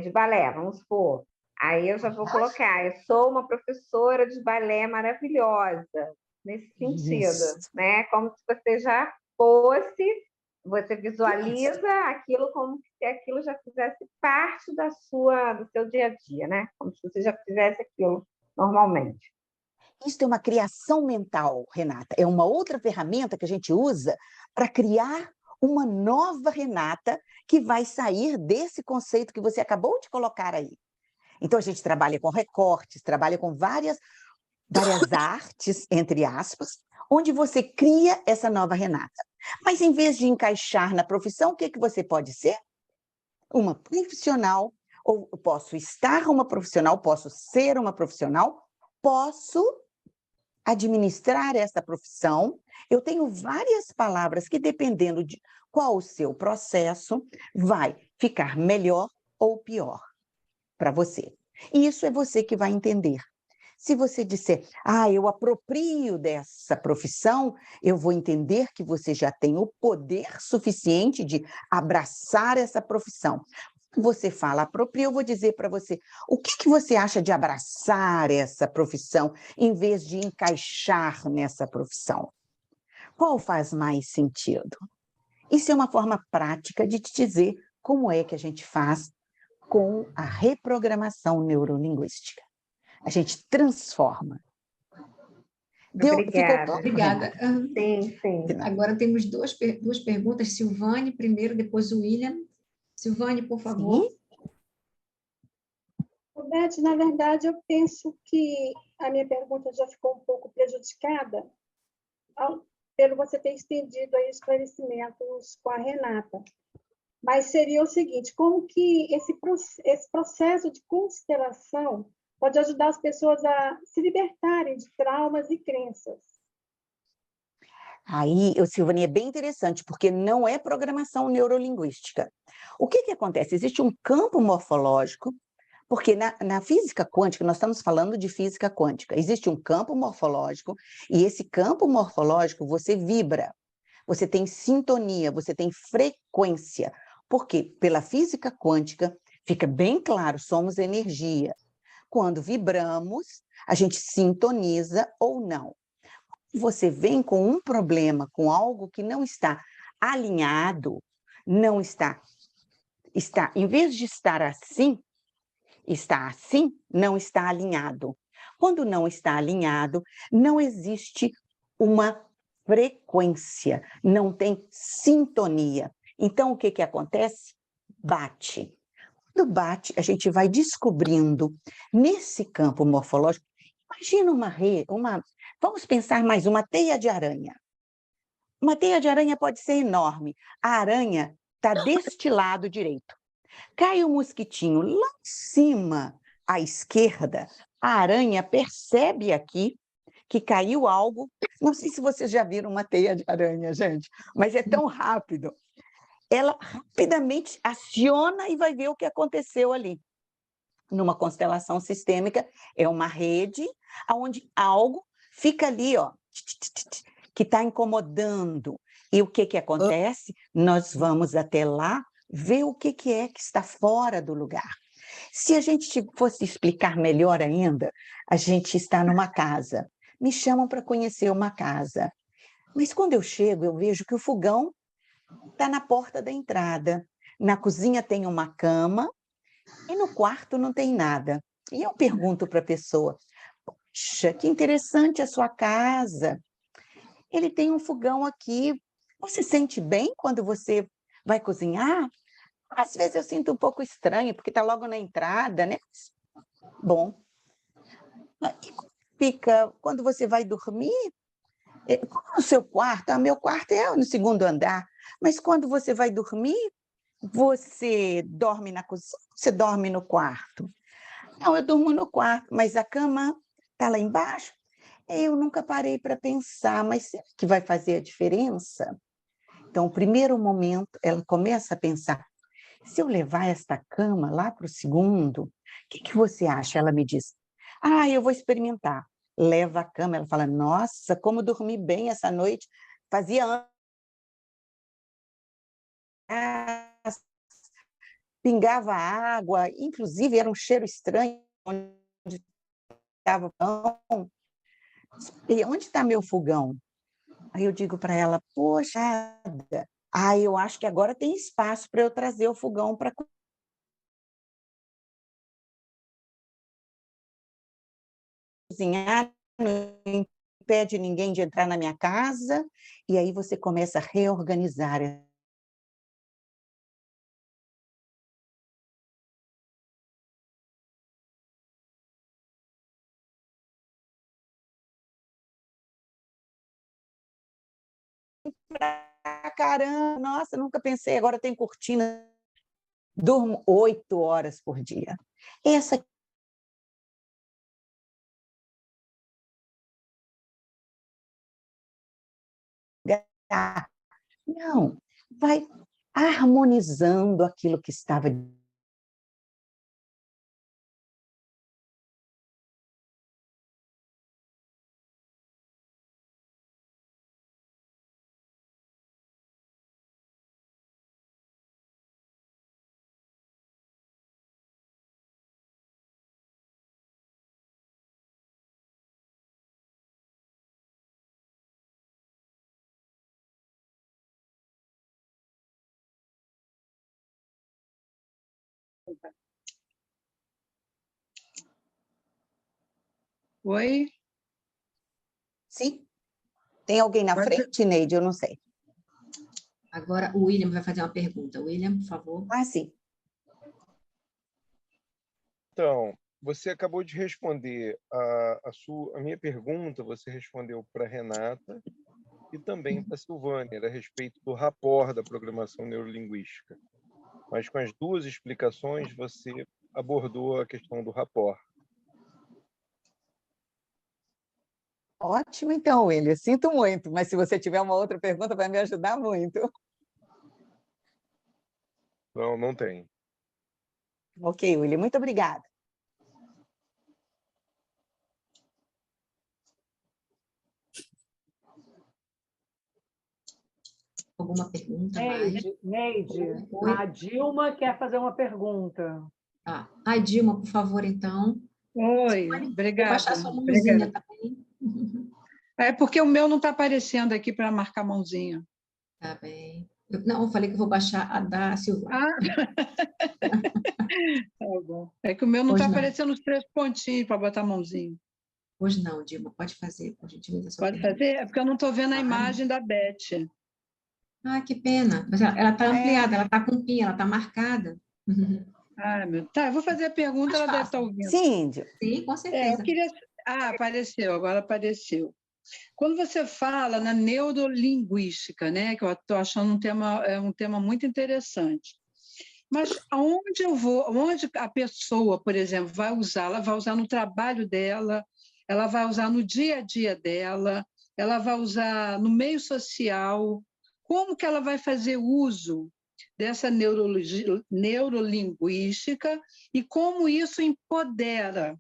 de balé, vamos supor. Aí eu já vou colocar, eu sou uma professora de balé maravilhosa, nesse sentido, né? Como se você já fosse, você visualiza aquilo como se aquilo já fizesse parte do seu dia a dia, né? Como se você já fizesse aquilo normalmente. Isso é uma criação mental, Renata. É uma outra ferramenta que a gente usa para criar uma nova Renata que vai sair desse conceito que você acabou de colocar aí. Então, a gente trabalha com recortes, trabalha com várias artes, entre aspas, onde você cria essa nova Renata. Mas, em vez de encaixar na profissão, o que você pode ser? Uma profissional, ou posso estar uma profissional, posso ser uma profissional, posso administrar essa profissão. Eu tenho várias palavras que, dependendo de qual o seu processo, vai ficar melhor ou pior para você. E isso é você que vai entender. Se você disser, eu aproprio dessa profissão, eu vou entender que você já tem o poder suficiente de abraçar essa profissão. Você fala aproprio, eu vou dizer para você, o que você acha de abraçar essa profissão em vez de encaixar nessa profissão? Qual faz mais sentido? Isso é uma forma prática de te dizer como é que a gente faz com a reprogramação neurolinguística. A gente transforma. Obrigada. Obrigada. Sim. Agora temos duas perguntas. Silvane primeiro, depois o William. Silvane, por favor. Sim. Beth, na verdade, eu penso que a minha pergunta já ficou um pouco prejudicada pelo você ter estendido aí esclarecimentos com a Renata. Mas seria o seguinte, como que esse processo de constelação pode ajudar as pessoas a se libertarem de traumas e crenças? Aí, Silvânia, é bem interessante, porque não é programação neurolinguística. O que acontece? Existe um campo morfológico, porque na física quântica, nós estamos falando de física quântica, existe um campo morfológico, e esse campo morfológico você vibra, você tem sintonia, você tem frequência. Porque pela física quântica fica bem claro, somos energia. Quando vibramos, a gente sintoniza ou não. Você vem com um problema, com algo que não está alinhado, não está, em vez de estar assim, está assim, não está alinhado. Quando não está alinhado, não existe uma frequência, não tem sintonia. Então, o que acontece? Bate. Quando bate, a gente vai descobrindo, nesse campo morfológico, imagina vamos pensar mais, uma teia de aranha. Uma teia de aranha pode ser enorme. A aranha está deste lado direito. Cai um mosquitinho lá em cima, à esquerda, a aranha percebe aqui que caiu algo. Não sei se vocês já viram uma teia de aranha, gente, mas é tão rápido. Ela rapidamente aciona e vai ver o que aconteceu ali. Numa constelação sistêmica, é uma rede onde algo fica ali, ó, que está incomodando. E o que acontece? Nós vamos até lá ver o que é que está fora do lugar. Se a gente fosse explicar melhor ainda, a gente está numa casa. Me chamam para conhecer uma casa. Mas quando eu chego, eu vejo que o fogão está na porta da entrada. Na cozinha tem uma cama e no quarto não tem nada. E eu pergunto para a pessoa, poxa, que interessante a sua casa. Ele tem um fogão aqui. Você sente bem quando você vai cozinhar? Às vezes eu sinto um pouco estranho, porque está logo na entrada, né? Bom. E fica, quando você vai dormir, como é o seu quarto? Meu quarto é no segundo andar. Mas quando você vai dormir, você dorme na cozinha, você dorme no quarto? Não, eu durmo no quarto, mas a cama está lá embaixo. Eu nunca parei para pensar, mas será que vai fazer a diferença? Então, o primeiro momento, ela começa a pensar, se eu levar esta cama lá para o segundo, o que você acha? Ela me diz, eu vou experimentar. Leva a cama, ela fala, nossa, como dormi bem essa noite, fazia anos, pingava água, inclusive era um cheiro estranho onde estava o fogão. E onde está meu fogão? Aí eu digo para ela, poxa, eu acho que agora tem espaço para eu trazer o fogão para cozinhar, não impede ninguém de entrar na minha casa, e aí você começa a reorganizar. Caramba, nossa, nunca pensei, agora tem cortina. Durmo 8 horas por dia. Essa não, vai harmonizando aquilo que estava Oi? Sim? Tem alguém na frente, Neide? Eu não sei. Agora o William vai fazer uma pergunta. William, por favor. Sim. Então, você acabou de responder a minha pergunta, você respondeu para a Renata e também para a Silvânia, a respeito do rapport da programação neurolinguística. Mas com as duas explicações, você abordou a questão do rapport. Ótimo, então, William. Sinto muito, mas se você tiver uma outra pergunta, vai me ajudar muito. Não, não tem. Ok, William, muito obrigada. Alguma pergunta mais? Neide, Oi? a Dilma quer fazer uma pergunta. Ai, Dilma, por favor, então. Oi, Vou obrigada. baixar sua mãozinha, tá bem? É porque o meu não está aparecendo aqui para marcar a mãozinha. Tá bem. Não, eu falei que eu vou baixar a da Silvânia. Tá bom. É que o meu não Pois está não. aparecendo os 3 pontinhos para botar a mãozinha. Pois não, Dilma, pode fazer, por gentileza. Pode fazer? É porque eu não estou vendo a imagem da Beth. Que pena. Mas ela está ampliada, ela está com pinha, ela está marcada. Tá, eu vou fazer a pergunta, ela deve estar ouvindo. Sim, Índio. Sim, com certeza. Eu queria... apareceu, agora apareceu. Quando você fala na neurolinguística, né, que eu estou achando um tema muito interessante, mas aonde eu vou, onde a pessoa, por exemplo, vai usar? Ela vai usar no trabalho dela, ela vai usar no dia a dia dela, ela vai usar no meio social. Como que ela vai fazer uso dessa neurolinguística e como isso empodera?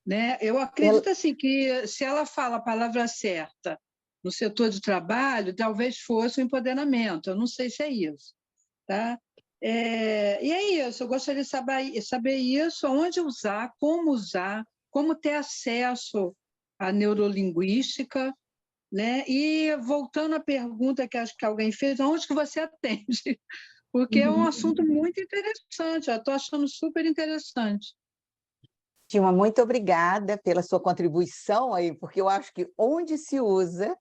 Né? Eu acredito assim, que se ela fala a palavra certa no setor de trabalho, talvez fosse o empoderamento. Eu não sei se é isso. Tá? E é isso, eu gostaria de saber isso, onde usar, como ter acesso à neurolinguística, né? E voltando à pergunta que acho que alguém fez, onde que você atende? Porque é um assunto muito interessante, eu estou achando super interessante. Dilma, muito obrigada pela sua contribuição aí, porque eu acho que onde se usa,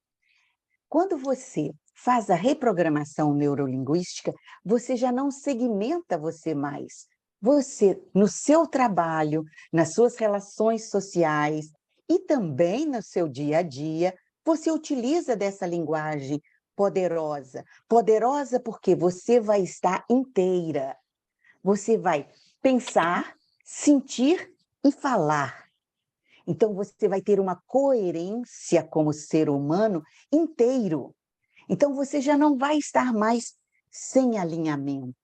quando você faz a reprogramação neurolinguística, você já não segmenta você mais. Você, no seu trabalho, nas suas relações sociais e também no seu dia a dia, você utiliza dessa linguagem poderosa. Poderosa porque você vai estar inteira. Você vai pensar, sentir e falar. Então, você vai ter uma coerência como ser humano inteiro. Então, você já não vai estar mais sem alinhamento.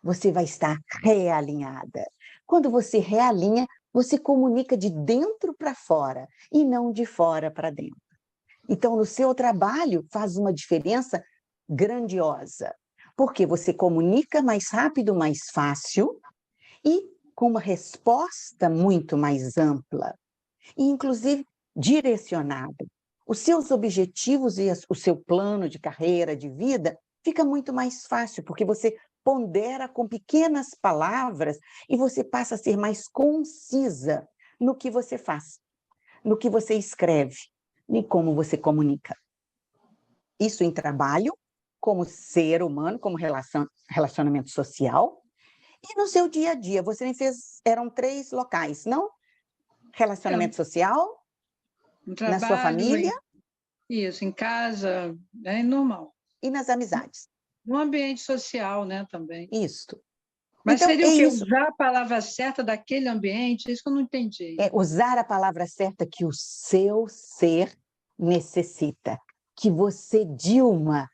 Você vai estar realinhada. Quando você realinha, você comunica de dentro para fora e não de fora para dentro. Então, no seu trabalho, faz uma diferença grandiosa, porque você comunica mais rápido, mais fácil e com uma resposta muito mais ampla e, inclusive, direcionada. Os seus objetivos e o seu plano de carreira, de vida, fica muito mais fácil, porque você pondera com pequenas palavras e você passa a ser mais concisa no que você faz, no que você escreve e como você comunica. Isso em trabalho, como ser humano, como relacionamento social, e no seu dia a dia. Você me fez, eram 3 locais, não? Relacionamento social, no trabalho, na sua família. Isso, em casa, é normal. E nas amizades. No ambiente social, né, também. Isso. Mas então, seria o quê? Usar a palavra certa daquele ambiente? Isso que eu não entendi. É usar a palavra certa que o seu ser necessita. Que você, Dilma,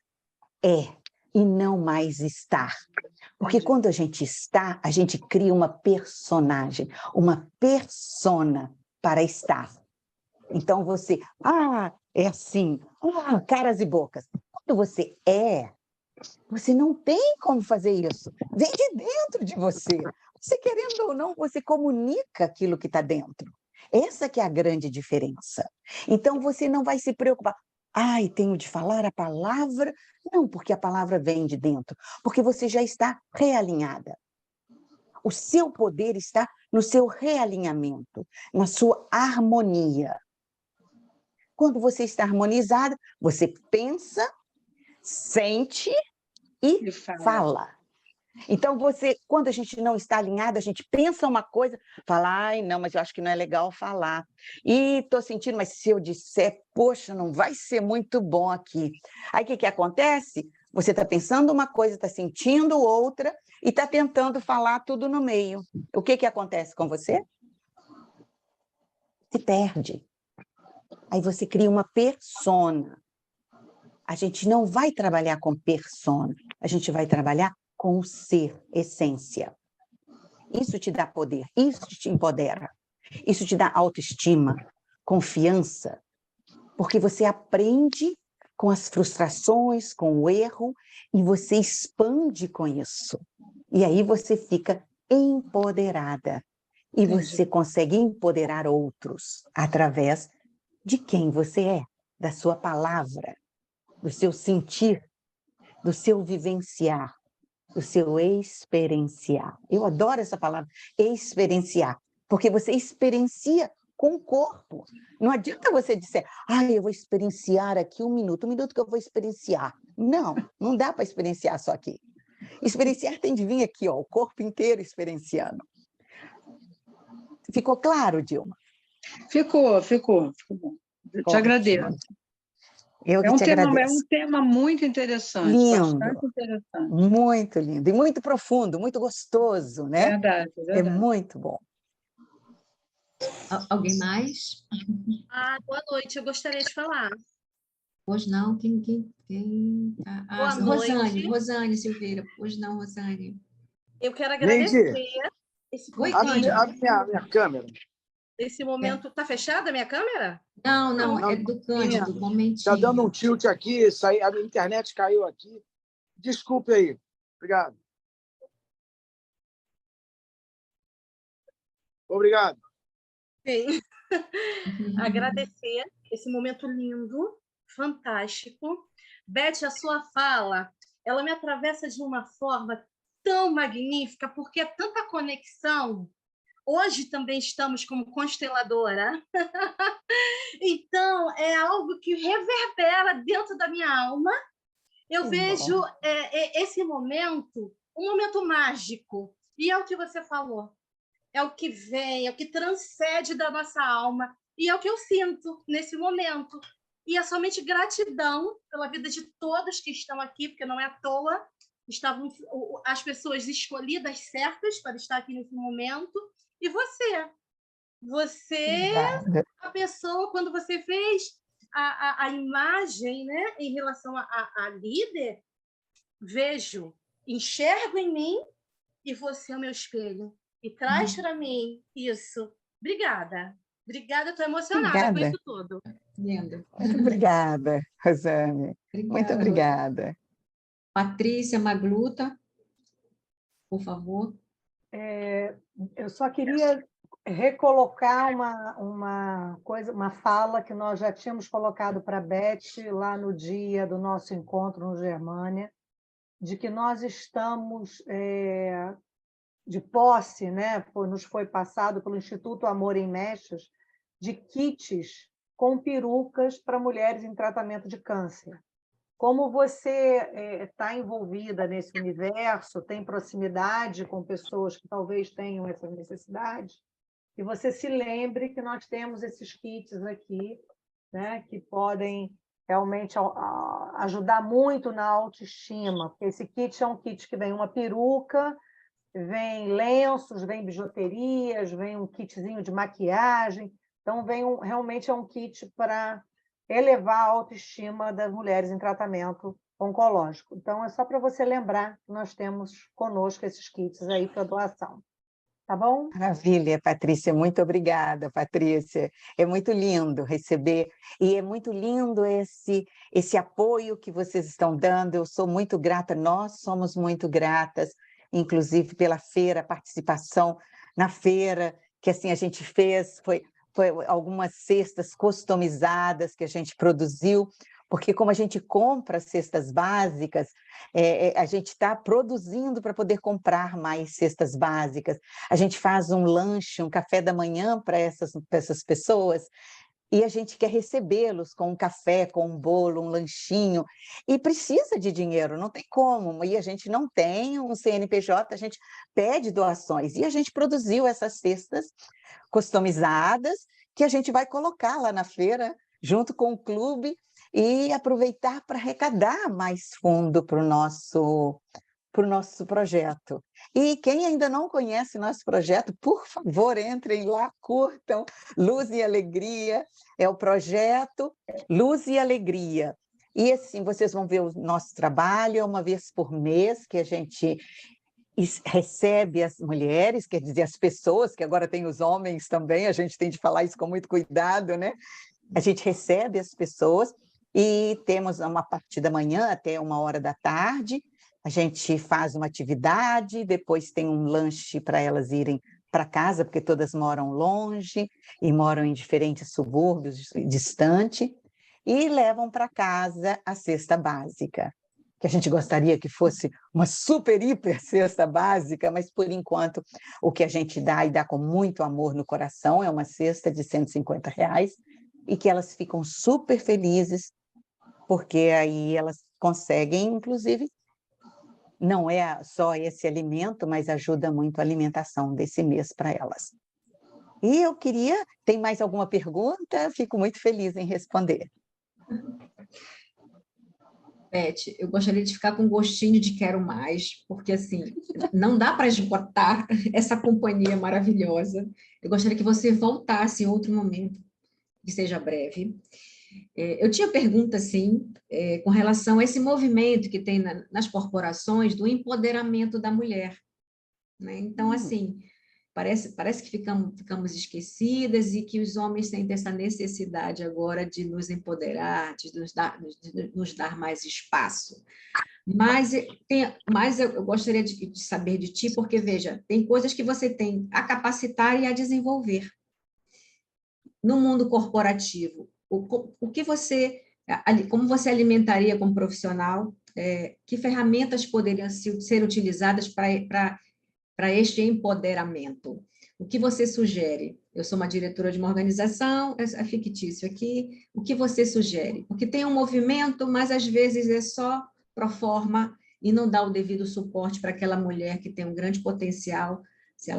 é e não mais estar. Porque quando a gente está, a gente cria uma personagem, uma persona para estar. Então você, é assim, caras e bocas. Quando você você não tem como fazer isso. Vem de dentro de você. Você querendo ou não, você comunica aquilo que está dentro. Essa que é a grande diferença. Então você não vai se preocupar. Tenho de falar a palavra. Não, porque a palavra vem de dentro. Porque você já está realinhada. O seu poder está no seu realinhamento, na sua harmonia. Quando você está harmonizada, você pensa, sente e fala. Então, quando a gente não está alinhado, a gente pensa uma coisa, fala, ai, não, mas eu acho que não é legal falar. E estou sentindo, mas se eu disser, poxa, não vai ser muito bom aqui. Aí, o que acontece? Você está pensando uma coisa, está sentindo outra, e está tentando falar tudo no meio. O que acontece com você? Se perde. Aí você cria uma persona. A gente não vai trabalhar com persona, a gente vai trabalhar com o ser, essência. Isso te dá poder, isso te empodera, isso te dá autoestima, confiança, porque você aprende com as frustrações, com o erro, e você expande com isso. E aí você fica empoderada. E você consegue empoderar outros através de quem você é, da sua palavra, do seu sentir, do seu vivenciar, do seu experienciar. Eu adoro essa palavra, experienciar, porque você experiencia com o corpo. Não adianta você dizer, eu vou experienciar aqui 1 minuto, 1 minuto que eu vou experienciar. Não, não dá para experienciar só aqui. Experienciar tem de vir aqui, o corpo inteiro experienciando. Ficou claro, Dilma? Ficou bom. Eu te agradeço. Eu que te agradeço. É um tema muito interessante, lindo, bastante interessante. Muito lindo e muito profundo, muito gostoso, né? Verdade. É muito bom. Alguém mais? Boa noite, eu gostaria de falar. Pois não, quem? Boa noite. Rosane Silveira. Pois não, Rosane. Eu quero agradecer esse minha câmera. Esse momento. Está fechada a minha câmera? Não, é do Cândido, momentinho. Está dando um tilt aqui, a internet caiu aqui. Desculpe aí. Obrigado. Obrigado. Sim. Agradecer esse momento lindo, fantástico. Beth, a sua fala, ela me atravessa de uma forma tão magnífica, porque é tanta conexão. Hoje também estamos como consteladora. Então, é algo que reverbera dentro da minha alma. Eu vejo esse momento, um momento mágico. E é o que você falou. É o que vem, é o que transcende da nossa alma. E é o que eu sinto nesse momento. E é somente gratidão pela vida de todos que estão aqui, porque não é à toa. Estavam as pessoas escolhidas certas para estar aqui nesse momento. E você, a pessoa, quando você fez a imagem, né, em relação a líder, enxergo em mim e você é o meu espelho. E traz para mim isso. Obrigada. Obrigada, estou emocionada com isso tudo. Lindo. Muito obrigada, Rosane. Muito obrigada. Patrícia Magluta, por favor. Eu só queria recolocar uma fala que nós já tínhamos colocado para a Beth lá no dia do nosso encontro no Germânia, de que nós estamos de posse, né? Nos foi passado pelo Instituto Amor em Mechas, de kits com perucas para mulheres em tratamento de câncer. Como você está envolvida nesse universo, tem proximidade com pessoas que talvez tenham essas necessidades, e você se lembre que nós temos esses kits aqui, né, que podem realmente ajudar muito na autoestima, porque esse kit é um kit que vem uma peruca, vem lenços, vem bijuterias, vem um kitzinho de maquiagem, então realmente é um kit para elevar a autoestima das mulheres em tratamento oncológico. Então, é só para você lembrar que nós temos conosco esses kits aí para doação. Tá bom? Maravilha, Patrícia. Muito obrigada, Patrícia. É muito lindo receber, e é muito lindo esse apoio que vocês estão dando. Eu sou muito grata, nós somos muito gratas, inclusive pela feira, a participação na feira, que assim a gente fez, foi algumas cestas customizadas que a gente produziu, porque como a gente compra cestas básicas, a gente está produzindo para poder comprar mais cestas básicas. A gente faz um lanche, um café da manhã para essas pessoas, e a gente quer recebê-los com um café, com um bolo, um lanchinho, e precisa de dinheiro, não tem como, e a gente não tem um CNPJ, a gente pede doações, e a gente produziu essas cestas customizadas, que a gente vai colocar lá na feira, junto com o clube, e aproveitar para arrecadar mais fundo para o nosso projeto. E quem ainda não conhece nosso projeto, por favor, entrem lá, curtam. Luz e Alegria é o projeto Luz e Alegria. E assim, vocês vão ver o nosso trabalho, é uma vez por mês que a gente recebe as mulheres, quer dizer, as pessoas, que agora tem os homens também, a gente tem de falar isso com muito cuidado, né? A gente recebe as pessoas e temos uma parte da manhã até 13h, a gente faz uma atividade, depois tem um lanche para elas irem para casa, porque todas moram longe e moram em diferentes subúrbios distantes, e levam para casa a cesta básica, que a gente gostaria que fosse uma super, hiper cesta básica, mas, por enquanto, o que a gente dá, e dá com muito amor no coração, é uma cesta de R$150, e que elas ficam super felizes, porque aí elas conseguem, inclusive, não é só esse alimento, mas ajuda muito a alimentação desse mês para elas. E eu queria... Tem mais alguma pergunta? Fico muito feliz em responder. Beth, eu gostaria de ficar com gostinho de quero mais, porque assim, não dá para esgotar essa companhia maravilhosa. Eu gostaria que você voltasse em outro momento, que seja breve. Eu tinha pergunta, sim, com relação a esse movimento que tem nas corporações do empoderamento da mulher, né? Então, assim, parece que ficamos esquecidas e que os homens sentem essa necessidade agora de nos empoderar, de nos dar mais espaço. Mas eu gostaria de saber de ti, porque, veja, tem coisas que você tem a capacitar e a desenvolver. No mundo corporativo, o que você, como você alimentaria como profissional, que ferramentas poderiam ser utilizadas para este empoderamento? O que você sugere? Eu sou uma diretora de uma organização, é fictício aqui, o que você sugere? Porque tem um movimento, mas às vezes é só pro forma e não dá o devido suporte para aquela mulher que tem um grande potencial se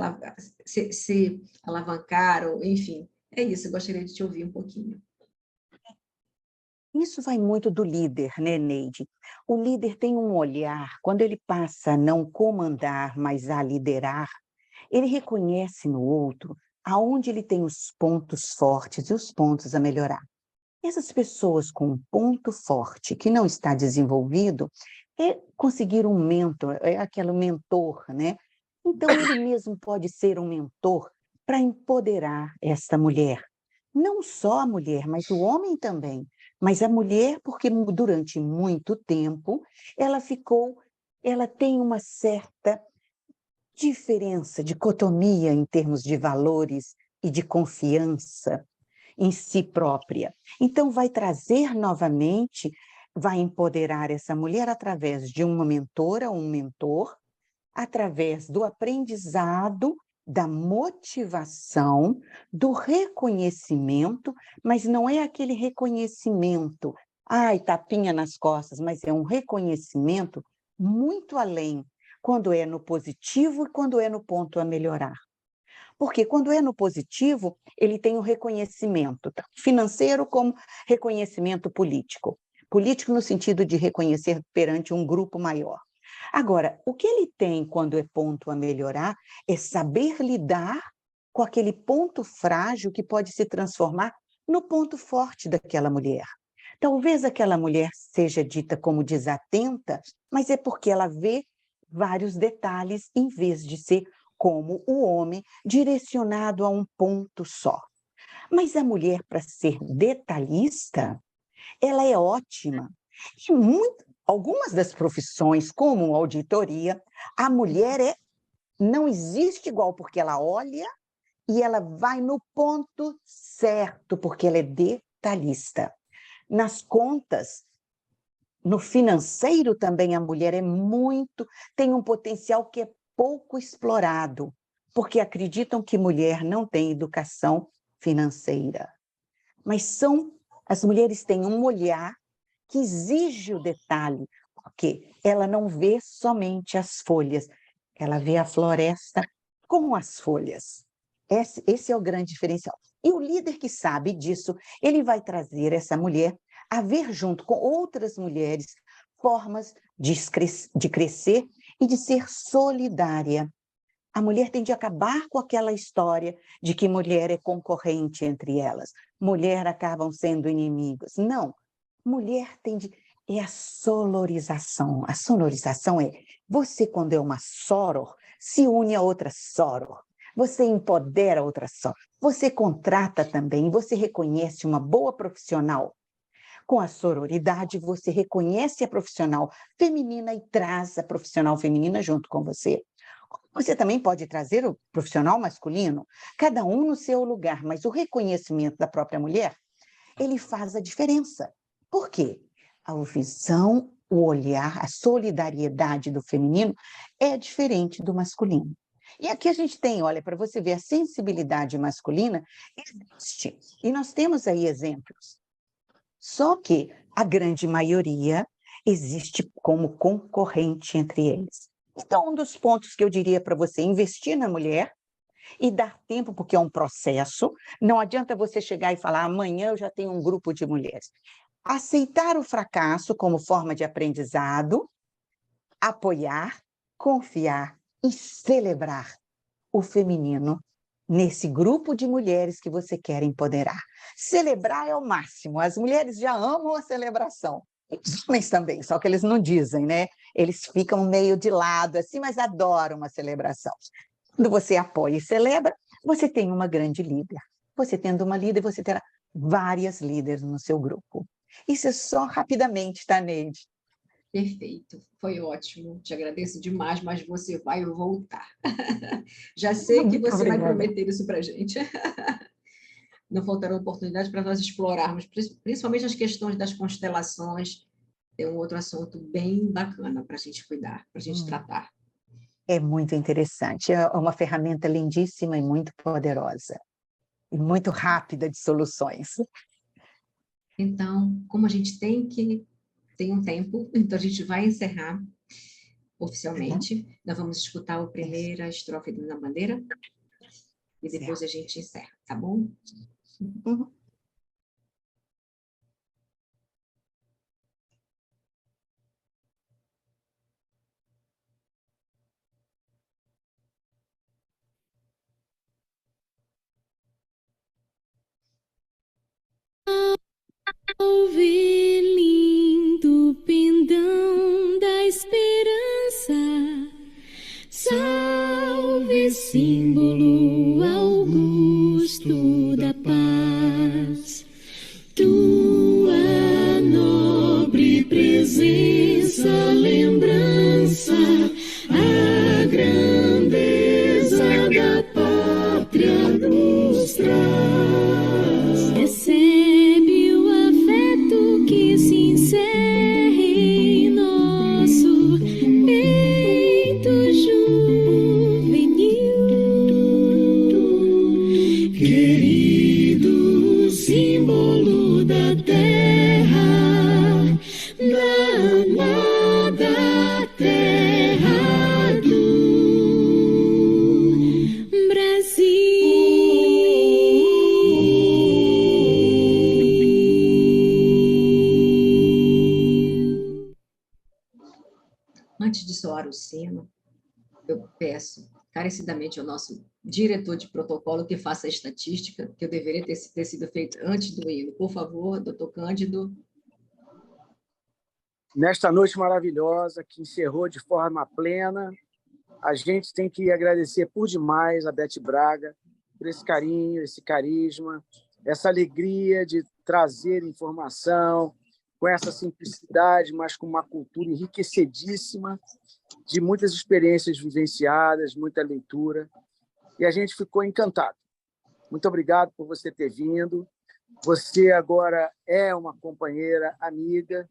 alavancar, ou enfim. É isso, eu gostaria de te ouvir um pouquinho. Isso vai muito do líder, né, Neide? O líder tem um olhar, quando ele passa a não comandar, mas a liderar, ele reconhece no outro aonde ele tem os pontos fortes e os pontos a melhorar. Essas pessoas com um ponto forte que não está desenvolvido, conseguir um mentor, aquele mentor, né? Então, ele mesmo pode ser um mentor para empoderar esta mulher. Não só a mulher, mas o homem também. Mas a mulher, porque durante muito tempo ela tem uma certa diferença, dicotomia em termos de valores e de confiança em si própria. Então, vai trazer novamente, vai empoderar essa mulher através de uma mentora ou um mentor, através do aprendizado, da motivação, do reconhecimento, mas não é aquele reconhecimento, tapinha nas costas, mas é um reconhecimento muito além, quando é no positivo e quando é no ponto a melhorar. Porque quando é no positivo, ele tem o reconhecimento, tanto financeiro como reconhecimento político. Político no sentido de reconhecer perante um grupo maior. Agora, o que ele tem quando é ponto a melhorar é saber lidar com aquele ponto frágil que pode se transformar no ponto forte daquela mulher. Talvez aquela mulher seja dita como desatenta, mas é porque ela vê vários detalhes em vez de ser como o homem direcionado a um ponto só. Mas a mulher, para ser detalhista, ela é ótima. E algumas das profissões, como auditoria, a mulher não existe igual, porque ela olha e ela vai no ponto certo, porque ela é detalhista. Nas contas, no financeiro também a mulher tem um potencial que é pouco explorado, porque acreditam que mulher não tem educação financeira. mas as mulheres têm um olhar que exige o detalhe, porque ela não vê somente as folhas, ela vê a floresta com as folhas. Esse é o grande diferencial. E o líder que sabe disso, ele vai trazer essa mulher a ver junto com outras mulheres formas de crescer e de ser solidária. A mulher tem de acabar com aquela história de que mulher é concorrente entre elas, mulher acabam sendo inimigos. Não, mulher é a sororização. A sororização é você, quando é uma soror, se une a outra soror. Você empodera outra soror. Você contrata também, você reconhece uma boa profissional. Com a sororidade, você reconhece a profissional feminina e traz a profissional feminina junto com você. Você também pode trazer o profissional masculino, cada um no seu lugar, mas o reconhecimento da própria mulher, ele faz a diferença. Por quê? A visão, o olhar, a solidariedade do feminino é diferente do masculino. E aqui a gente tem, olha, para você ver, a sensibilidade masculina existe. E nós temos aí exemplos. Só que a grande maioria existe como concorrente entre eles. Então, um dos pontos que eu diria para você, investir na mulher e dar tempo, porque é um processo. Não adianta você chegar e falar, amanhã eu já tenho um grupo de mulheres. Aceitar o fracasso como forma de aprendizado, apoiar, confiar e celebrar o feminino nesse grupo de mulheres que você quer empoderar. Celebrar é o máximo. As mulheres já amam a celebração. Os homens também, só que eles não dizem, né? Eles ficam meio de lado, assim, mas adoram uma celebração. Quando você apoia e celebra, você tem uma grande líder. Você tendo uma líder, você terá várias líderes no seu grupo. Isso é só rapidamente, tá, Neide? Perfeito, foi ótimo. Te agradeço demais, mas você vai voltar. Já sei que você vai prometer isso para a gente. Não faltarão oportunidades para nós explorarmos, principalmente as questões das constelações. É um outro assunto bem bacana para a gente cuidar, para a gente tratar. É muito interessante. É uma ferramenta lindíssima e muito poderosa. E muito rápida de soluções. Então, como a gente tem um tempo, então a gente vai encerrar oficialmente. Nós vamos escutar a primeira estrofe da bandeira e depois a gente encerra, tá bom? Uhum. Salve, lindo pendão da esperança, salve, símbolo augusto da paz, tua nobre presença, lembrança, a grandeza da pátria nos traz. Recebe o afeto que se encerra em nosso peito juvenil, querido símbolo da terra, da amada terra do Brasil. Antes de soar o sino, eu peço encarecidamente ao nosso diretor de protocolo que faça a estatística, que eu deveria ter sido feito antes do hino. Por favor, doutor Cândido. Nesta noite maravilhosa, que encerrou de forma plena, a gente tem que agradecer por demais a Beth Braga por esse carinho, esse carisma, essa alegria de trazer informação com essa simplicidade, mas com uma cultura enriquecidíssima, de muitas experiências vivenciadas, muita leitura, e a gente ficou encantado. Muito obrigado por você ter vindo. Você agora é uma companheira, amiga.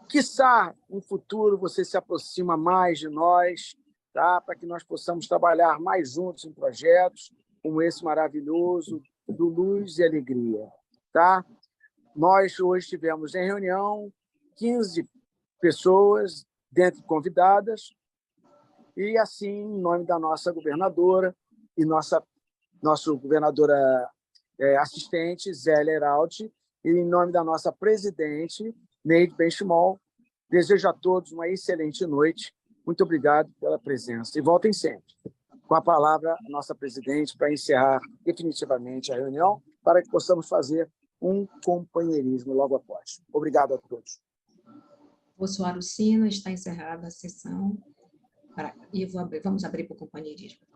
Quiçá, no futuro, você se aproxima mais de nós, tá? Para que nós possamos trabalhar mais juntos em projetos como esse maravilhoso, do Luz e Alegria. tá? Nós hoje tivemos em reunião 15 pessoas, dentre convidadas, e assim, em nome da nossa governadora e nossa governadora assistente, Zélia Heraldi, e em nome da nossa presidente, Neide Benchimol, desejo a todos uma excelente noite. Muito obrigado pela presença. E voltem sempre. Com a palavra, a nossa presidente, para encerrar definitivamente a reunião, para que possamos fazer um companheirismo logo após. Obrigado a todos. Vou soar o sino, está encerrada a sessão. E vamos abrir para o companheirismo.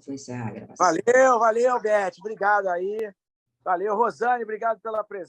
Vou encerrar a gravação. Valeu, Beth. Obrigado aí. Valeu, Rosane. Obrigado pela presença.